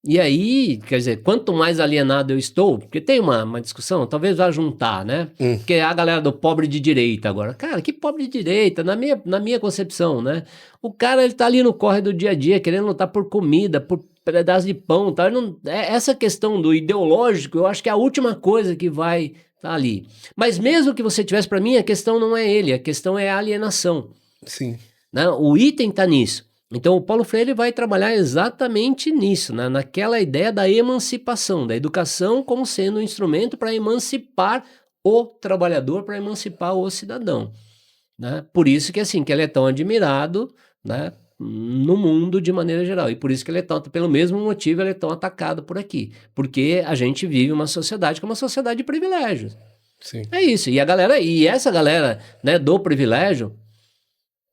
E aí, quer dizer, quanto mais alienado eu estou, porque tem uma discussão, talvez vá juntar, né? Porque é a galera do pobre de direita agora. Cara, que pobre de direita? Na minha concepção, né? O cara, ele tá ali no corre do dia a dia, querendo lutar por comida, por pedaço de pão, tá? Essa questão do ideológico, eu acho que é a última coisa que vai tá ali. Mas mesmo que você tivesse, para mim, a questão não é ele, a questão é a alienação. Sim. Né? O item tá nisso. Então o Paulo Freire vai trabalhar exatamente nisso, né? Naquela ideia da emancipação, da educação como sendo um instrumento para emancipar o trabalhador, para emancipar o cidadão, né? Por isso que assim, que ele é tão admirado, né, no mundo de maneira geral. E por isso que ele é tão, pelo mesmo motivo, ele é tão atacado por aqui. Porque a gente vive uma sociedade que é uma sociedade de privilégios. Sim. É isso. E essa galera, né, do privilégio,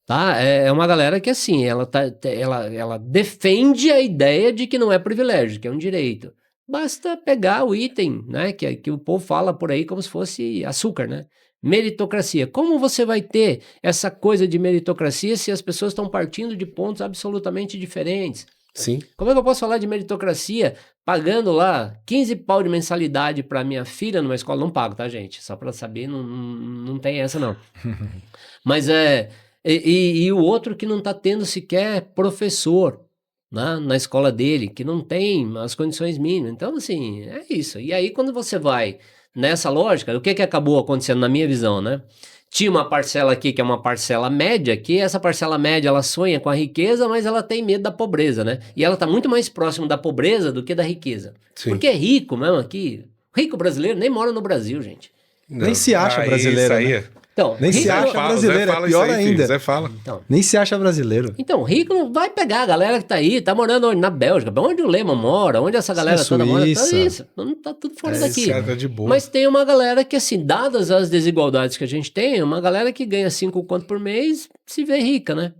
tá? É uma galera que, assim, ela defende a ideia de que não é privilégio, que é um direito. Basta pegar o item, né, que o povo fala por aí como se fosse açúcar, né? Meritocracia. Como você vai ter essa coisa de meritocracia se as pessoas estão partindo de pontos absolutamente diferentes? Sim. Como é que eu posso falar de meritocracia pagando lá 15 pau de mensalidade para minha filha numa escola? Não pago, tá, gente? Só para saber, não tem essa, não. Mas e o outro que não está tendo sequer professor, né, na escola dele, que não tem as condições mínimas. Então, assim, é isso. E aí, quando você vai nessa lógica, o que acabou acontecendo na minha visão, né? Tinha uma parcela aqui que é uma parcela média, que essa parcela média ela sonha com a riqueza, mas ela tem medo da pobreza, né? E ela está muito mais próximo da pobreza do que da riqueza. Sim. Porque é rico mesmo aqui. Rico brasileiro nem mora no Brasil, gente. Nem se acha brasileiro, Isso aí. né? Então, Nem se rico, acha brasileiro, é pior ainda. Zé fala. Nem se acha brasileiro. Então, rico não vai pegar a galera que tá aí, tá morando onde? Na Bélgica, onde o Lehmann mora, onde essa galera toda mora, tá isso, tá tudo fora daqui. Esse cara tá de boa. Mas tem uma galera que, assim, dadas as desigualdades que a gente tem, uma galera que ganha 5 conto por mês se vê rica, né?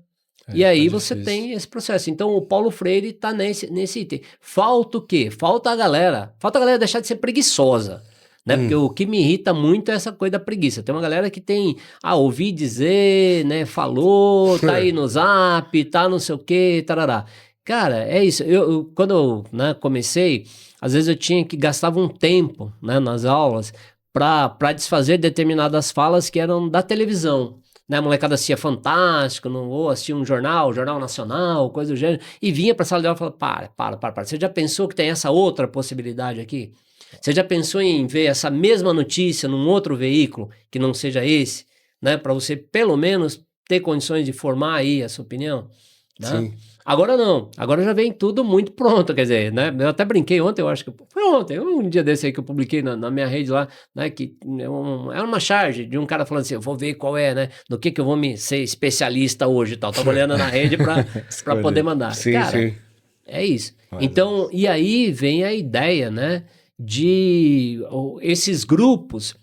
E aí você tem esse processo. Então, o Paulo Freire tá nesse item. Falta o quê? Falta a galera deixar de ser preguiçosa. Né? Porque o que me irrita muito é essa coisa da preguiça. Tem uma galera que tem, ouvi dizer, né, falou, tá aí no Zap, tá não sei o que, tarará. Cara, é isso. Quando eu, né, comecei, às vezes eu tinha que gastava um tempo, né, nas aulas para desfazer determinadas falas que eram da televisão. Né, a molecada assistia Fantástico, ou assistia um Jornal Nacional, coisa do gênero, e vinha pra sala de aula e falava, para. Você já pensou que tem essa outra possibilidade aqui? Você já pensou em ver essa mesma notícia num outro veículo que não seja esse, né? Para você pelo menos ter condições de formar aí a sua opinião, né? Sim. Agora não, agora já vem tudo muito pronto, quer dizer, né? Eu até brinquei ontem, eu acho que foi ontem, um dia desse aí que eu publiquei na minha rede lá, né? Que era uma charge de um cara falando assim, eu vou ver qual é, né? No que eu vou ser especialista hoje e tal. Tava olhando na rede para poder mandar. Sim, cara, sim. é isso. Então, e aí vem a ideia, né? De esses grupos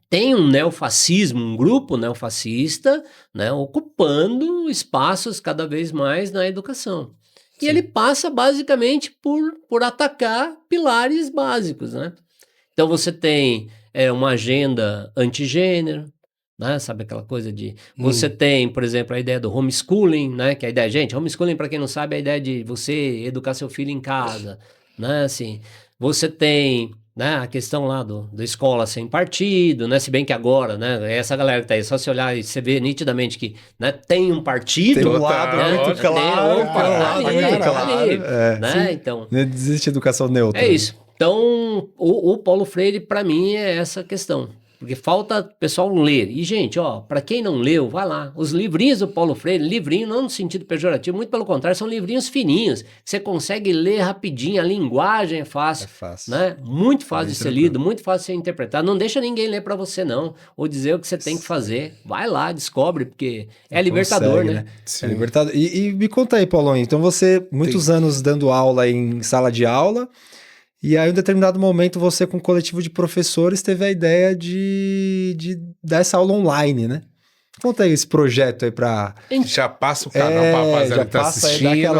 tem um neofascismo, um grupo neofascista, né, ocupando espaços cada vez mais na educação. E ele passa basicamente por atacar pilares básicos, né? Então você tem uma agenda antigênero, né? Sabe aquela coisa de... Você tem, por exemplo, a ideia do homeschooling, né? Que é a ideia... Gente, homeschooling, para quem não sabe, é a ideia de você educar seu filho em casa, né? Assim... Você tem, né, a questão lá do escola sem partido, né? Se bem que agora, né? Essa galera que tá aí, só se olhar e você vê nitidamente que, né, tem um partido. Tem um lado muito claro. Né? Então, não existe educação neutra. É isso. Então, o Paulo Freire, para mim, é essa questão. Porque falta pessoal ler. E, gente, ó, para quem não leu, vai lá. Os livrinhos do Paulo Freire, livrinho não no sentido pejorativo, muito pelo contrário, são livrinhos fininhos. Você consegue ler rapidinho, a linguagem é fácil. Né? Muito fácil de ser lido, muito fácil de ser interpretado. Não deixa ninguém ler para você, não. Ou dizer o que você tem que fazer. Vai lá, descobre, porque é libertador, né? É libertador. E me conta aí, Paulão. Então, você, muitos anos dando aula em sala de aula... E aí, em um determinado momento, você, com um coletivo de professores, teve a ideia de dar essa aula online, né? Conta aí esse projeto aí pra... Já passa o canal pra rapaziada que tá assistindo.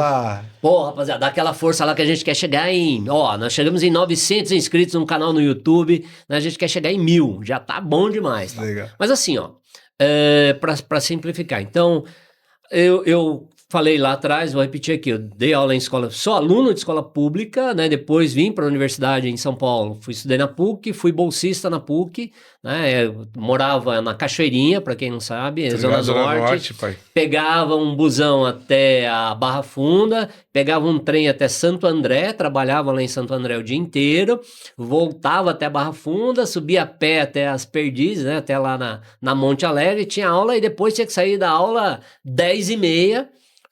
Pô, rapaziada, dá aquela força lá que a gente quer chegar em... Ó, nós chegamos em 900 inscritos no canal no YouTube, né? A gente quer chegar em 1000. Já tá bom demais. Tá? Legal. Mas assim, ó, pra simplificar. Então, eu falei lá atrás, vou repetir aqui, eu dei aula em escola, sou aluno de escola pública, né, depois vim para a universidade em São Paulo, estudei na PUC, fui bolsista na PUC, né, morava na Cachoeirinha, para quem não sabe, Zona Norte, pegava um busão até a Barra Funda, pegava um trem até Santo André, trabalhava lá em Santo André o dia inteiro, voltava até a Barra Funda, subia a pé até as Perdizes, né, até lá na Monte Alegre, tinha aula e depois tinha que sair da aula 10h30,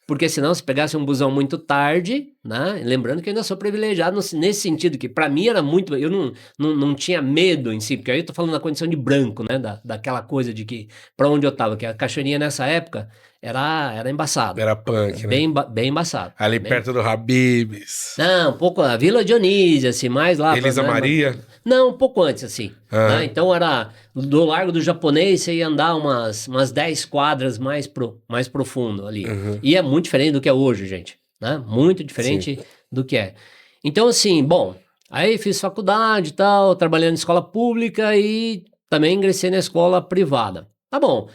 porque senão se pegasse um busão muito tarde, né? Lembrando que eu ainda sou privilegiado nesse sentido, que para mim era muito... Eu não tinha medo em si, porque aí eu tô falando na condição de branco, né? Daquela coisa de que... Para onde eu tava, que a Cachoeirinha nessa época era embaçado. Era punk, né? Bem embaçado. Ali Bem- perto do Habib's. Não, um pouco a Vila Dionísia, assim, mais lá. Elisa né, Maria. Não, um pouco antes, assim. Ah. Né? Então era do Largo do Japonês, você ia andar umas 10 quadras mais profundo ali. E é muito diferente do que é hoje, gente. Né? Muito diferente do que é. Então, assim, bom, aí fiz faculdade e tal, trabalhando em escola pública e também ingressei na escola privada. Tá bom.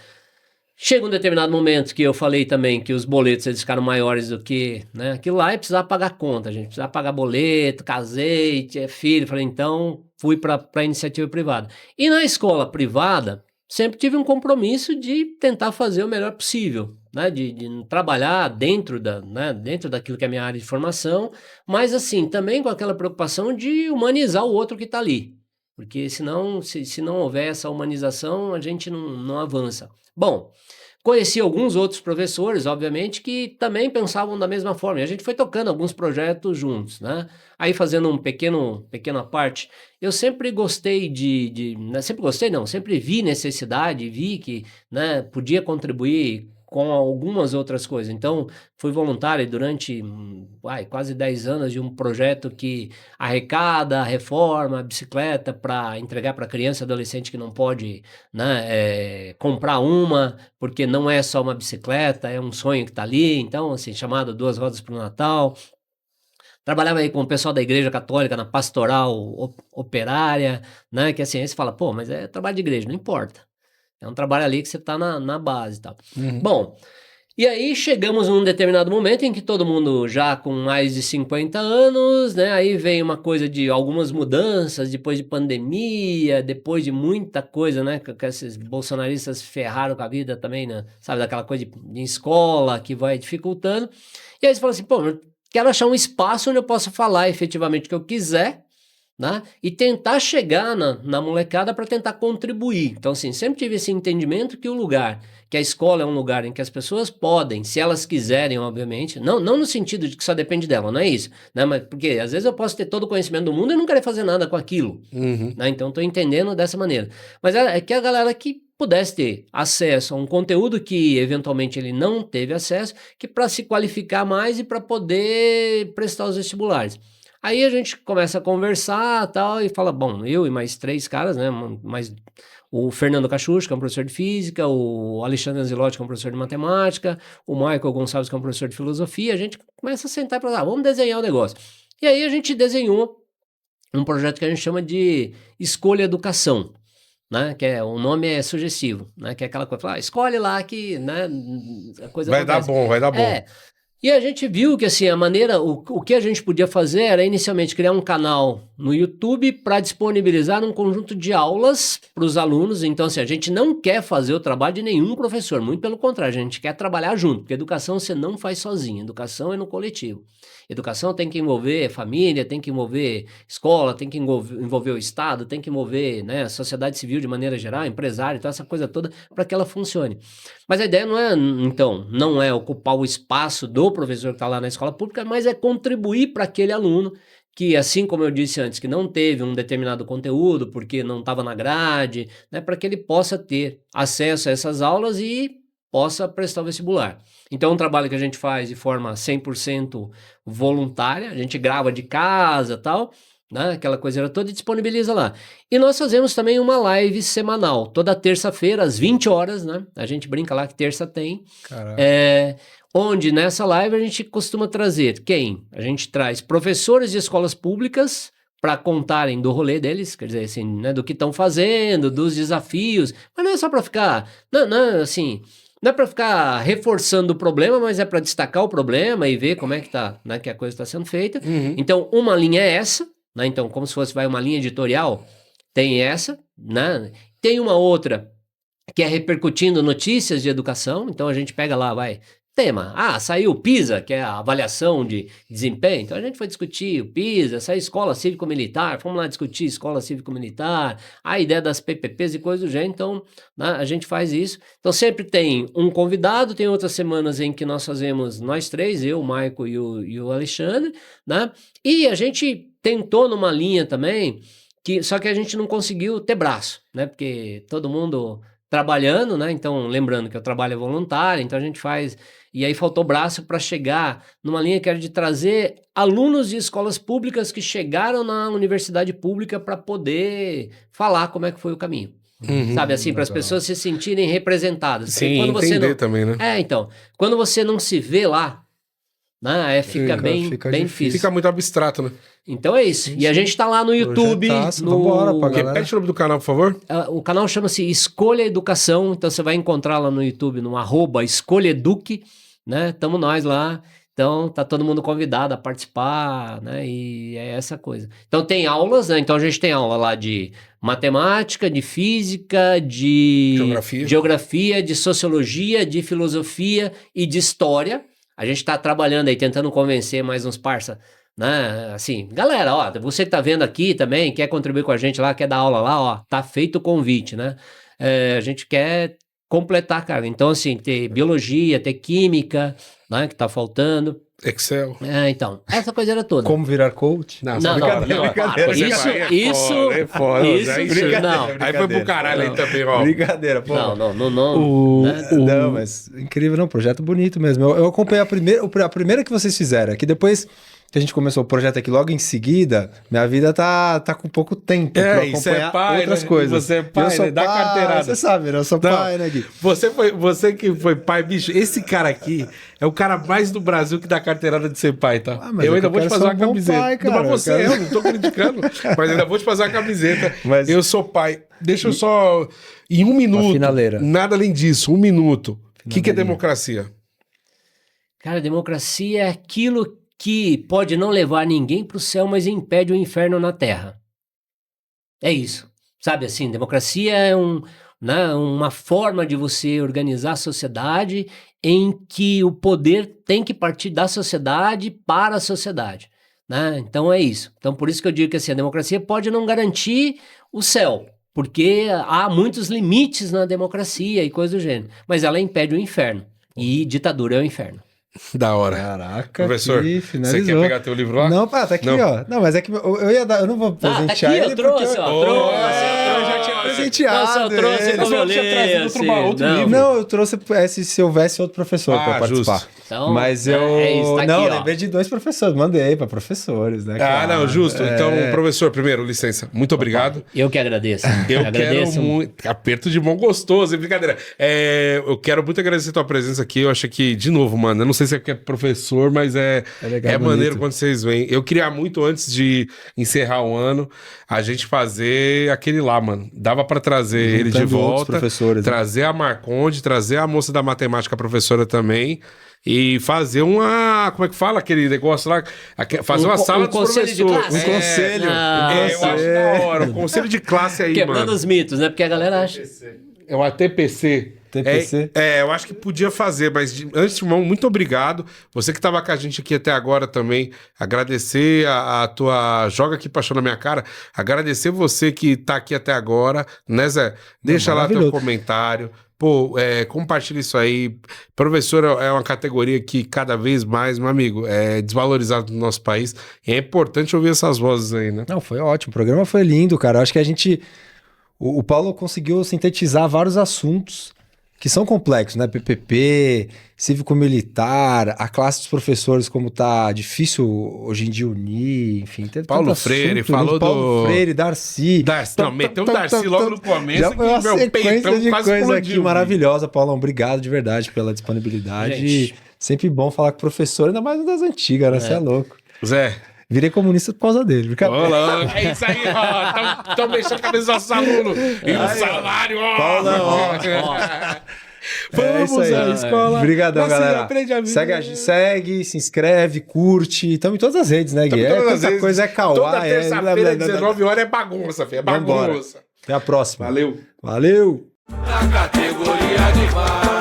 Chega um determinado momento que eu falei também que os boletos eles ficaram maiores do que, né? Aquilo lá e precisava pagar conta, gente. Precisava pagar boleto, casei, tinha filho. Falei, então fui para a iniciativa privada. E na escola privada, sempre tive um compromisso de tentar fazer o melhor possível, né? De trabalhar dentro daquilo que é a minha área de formação, mas assim, também com aquela preocupação de humanizar o outro que está ali. Porque senão, se não houver essa humanização, a gente não avança. Bom, conheci alguns outros professores, obviamente, que também pensavam da mesma forma. E a gente foi tocando alguns projetos juntos, né? Aí fazendo pequena parte, eu sempre gostei né, sempre gostei, não, sempre vi necessidade, vi que, né, podia contribuir com algumas outras coisas. Então, fui voluntário durante quase 10 anos de um projeto que arrecada, reforma, bicicleta para entregar para criança e adolescente que não pode, né, comprar uma, porque não é só uma bicicleta, é um sonho que está ali. Então, assim, chamado Duas Rodas para o Natal. Trabalhava aí com o pessoal da Igreja Católica na pastoral operária, né? Que assim, aí você fala, pô, mas é trabalho de igreja, não importa. É um trabalho ali que você está na base e tal. Bom, e aí chegamos num determinado momento em que todo mundo já com mais de 50 anos, né? Aí vem uma coisa de algumas mudanças, depois de pandemia, depois de muita coisa, né? Que esses bolsonaristas ferraram com a vida também, né? Sabe, daquela coisa de escola que vai dificultando. E aí você fala assim, pô, eu quero achar um espaço onde eu possa falar efetivamente o que eu quiser, né? E tentar chegar na molecada para tentar contribuir. Então, assim, sempre tive esse entendimento que que a escola é um lugar em que as pessoas podem, se elas quiserem, obviamente, não no sentido de que só depende dela, não é isso, né? Mas porque às vezes eu posso ter todo o conhecimento do mundo e não querer fazer nada com aquilo, né? Então, estou entendendo dessa maneira. Mas é que a galera que pudesse ter acesso a um conteúdo que eventualmente ele não teve acesso, que para se qualificar mais e para poder prestar os vestibulares. Aí a gente começa a conversar tal, e fala, bom, eu e mais 3 caras, né? Mais o Fernando Cachucho, que é um professor de física, o Alexandre Anzilotti, que é um professor de matemática, o Michael Gonçalves, que é um professor de filosofia. A gente começa a sentar e falar, vamos desenhar o negócio. E aí a gente desenhou um projeto que a gente chama de Escolha Educação, né? Que o nome é sugestivo, né? Que é aquela coisa, fala, escolhe lá que, né? A coisa Vai dar acontece. bom, vai dar bom. E a gente viu que assim, o que a gente podia fazer era inicialmente criar um canal no YouTube para disponibilizar um conjunto de aulas para os alunos. Então, assim, a gente não quer fazer o trabalho de nenhum professor, muito pelo contrário, a gente quer trabalhar junto, porque educação você não faz sozinho, educação é no coletivo. Educação tem que envolver família, tem que envolver escola, tem que envolver o Estado, tem que envolver, né, a sociedade civil de maneira geral, empresário, então essa coisa toda para que ela funcione. Mas a ideia não é ocupar o espaço do professor que está lá na escola pública, mas é contribuir para aquele aluno que, assim como eu disse antes, que não teve um determinado conteúdo porque não estava na grade, né, para que ele possa ter acesso a essas aulas e possa prestar o vestibular. Então, é um trabalho que a gente faz de forma 100% voluntária, a gente grava de casa e tal, né, aquela coisa toda e disponibiliza lá. E nós fazemos também uma live semanal, toda terça-feira, às 20 horas, né? A gente brinca lá que terça tem. Onde nessa live a gente costuma trazer quem? A gente traz professores de escolas públicas para contarem do rolê deles, quer dizer, assim, né, do que estão fazendo, dos desafios, mas não é só para ficar, assim, não é para ficar reforçando o problema, mas é para destacar o problema e ver como é que tá, né, que a coisa está sendo feita. Então, uma linha é essa, né? Então, como se fosse uma linha editorial, tem essa, né? Tem uma outra que é repercutindo notícias de educação, então a gente pega lá, tema, saiu o PISA, que é a avaliação de desempenho, então a gente foi discutir o PISA, saiu escola cívico-militar, fomos lá discutir escola cívico-militar, a ideia das PPPs e coisas do gênero, então, né, a gente faz isso. Então sempre tem um convidado, tem outras semanas em que nós fazemos nós 3, eu, o Maico e o Alexandre, né, e a gente tentou numa linha também, só que a gente não conseguiu ter braço, né, porque todo mundo trabalhando, né? Então, lembrando que o trabalho é voluntário, então a gente faz... E aí faltou braço para chegar numa linha que era de trazer alunos de escolas públicas que chegaram na universidade pública para poder falar como é que foi o caminho. Sabe assim, para as pessoas se sentirem representadas. Porque Sim, quando você entender não... também, né? Então, quando você não se vê lá, né, fica bem difícil. Fica muito abstrato, né? Então é isso. E a gente tá lá no YouTube. Vambora pra galera. Repete o nome do canal, por favor. O canal chama-se Escolha Educação. Então você vai encontrar lá no YouTube, no @escolhaeduque, né? Tamo nós lá. Então tá todo mundo convidado a participar, né? E é essa coisa. Então tem aulas, né? Então a gente tem aula lá de matemática, de física, de geografia, de sociologia, de filosofia e de história. A gente tá trabalhando aí, tentando convencer mais uns parça, né? Assim, galera, ó, você que tá vendo aqui também, quer contribuir com a gente lá, quer dar aula lá, ó, tá feito o convite, né? A gente quer completar, cara. Então, assim, ter biologia, ter química, né, que tá faltando. Excel. Então, essa coisa era toda. Como virar coach? Não, brincadeira. Isso, Aí foi pro caralho aí também, ó. Brincadeira, pô. Não, mas incrível, não, projeto bonito mesmo. Eu acompanhei a primeira que vocês fizeram, que depois que a gente começou o projeto aqui logo em seguida, minha vida tá com pouco tempo pra acompanhar pai, outras né? coisas. Você é pai, eu sou né? Dá pai, carteirada. Você sabe, né? Eu sou pai, né, Gui? Você que foi pai, bicho, esse cara aqui é o cara mais do Brasil que dá carteirada de ser pai, tá? Mas eu ainda vou te fazer uma camiseta. Pai, cara, não, você, eu não tô criticando, mas ainda vou te fazer uma camiseta. Mas... Eu sou pai. Deixa eu só... Em 1 minuto, finaleira. Nada além disso, 1 minuto. O que é democracia? Cara, democracia é aquilo que pode não levar ninguém para o céu, mas impede o inferno na terra. É isso. Sabe assim, democracia é uma forma de você organizar a sociedade em que o poder tem que partir da sociedade para a sociedade. Né? Então é isso. Então por isso que eu digo que assim, a democracia pode não garantir o céu, porque há muitos limites na democracia e coisa do gênero, mas ela impede o inferno. E ditadura é o inferno. Da hora. Caraca, professor, você quer pegar teu livro lá? Não, pá, tá aqui, ó. Não, mas é que eu ia dar, eu não vou presentear tá aqui, ele. eu trouxe, eu já tinha presenteado. Eu trouxe ele. como eu li, outro livro. Não, eu trouxe se houvesse outro professor pra participar. Justo. Então, mas eu... isso, tá aqui, não, ó. lembrei de 2 professores, mandei pra professores, né? Não, justo. Então, professor, primeiro, licença. Muito obrigado. Eu que agradeço. Eu quero muito... Aperto de mão gostoso, hein? Brincadeira. Eu quero muito agradecer a tua presença aqui. Eu acho que, de novo, mano, eu não sei se é porque é professor, mas é maneiro quando vocês vêm. Eu queria muito, antes de encerrar o ano, a gente fazer aquele lá, mano. Dava pra trazer ele de volta, professores, trazer a Marconde, trazer a moça da matemática, a professora também, e fazer uma... Como é que fala aquele negócio lá? Fazer uma sala dos conselho de professores. classe. Um conselho. Eu acho da hora. Um conselho de classe aí, Quebrando mano. os mitos, né? Porque a galera acha... É uma TPC. TPC? Eu acho que podia fazer, mas antes de mão, muito obrigado. Você que estava com a gente aqui até agora também, agradecer a tua... Joga aqui paixão na minha cara. Agradecer você que tá aqui até agora, né, Zé? Deixa lá teu comentário. Pô, compartilha isso aí. Professor é uma categoria que cada vez mais, meu amigo, é desvalorizado no nosso país. E é importante ouvir essas vozes aí, né? Não, foi ótimo. O programa foi lindo, cara. Eu acho que a gente... O Paulo conseguiu sintetizar vários assuntos que são complexos, né? PPP, cívico-militar, a classe dos professores, como tá difícil hoje em dia unir, enfim. Paulo Freire, falou Paulo Freire, Darcy. Não, meteu o Darcy logo no começo. Já foi uma sequência de coisa aqui explodiu, maravilhosa, Paulão. Obrigado de verdade pela disponibilidade. Gente. Sempre bom falar com o professor, ainda mais um das antigas, né? Você é louco. Zé. Virei comunista por causa dele. Olá, é isso aí, ó. Estão mexendo a cabeça dos nossos alunos. E o salário, ó. Paulão, ó. Vamos à escola. Obrigadão, galera. Aprende a vida. Segue, se inscreve, curte. Estamos em todas as redes, né, Gui? Tanta coisa é Toda kauá. terça-feira, 19 horas, é bagunça, filho. É bagunça. Até a próxima. Valeu. Valeu. Na categoria de base.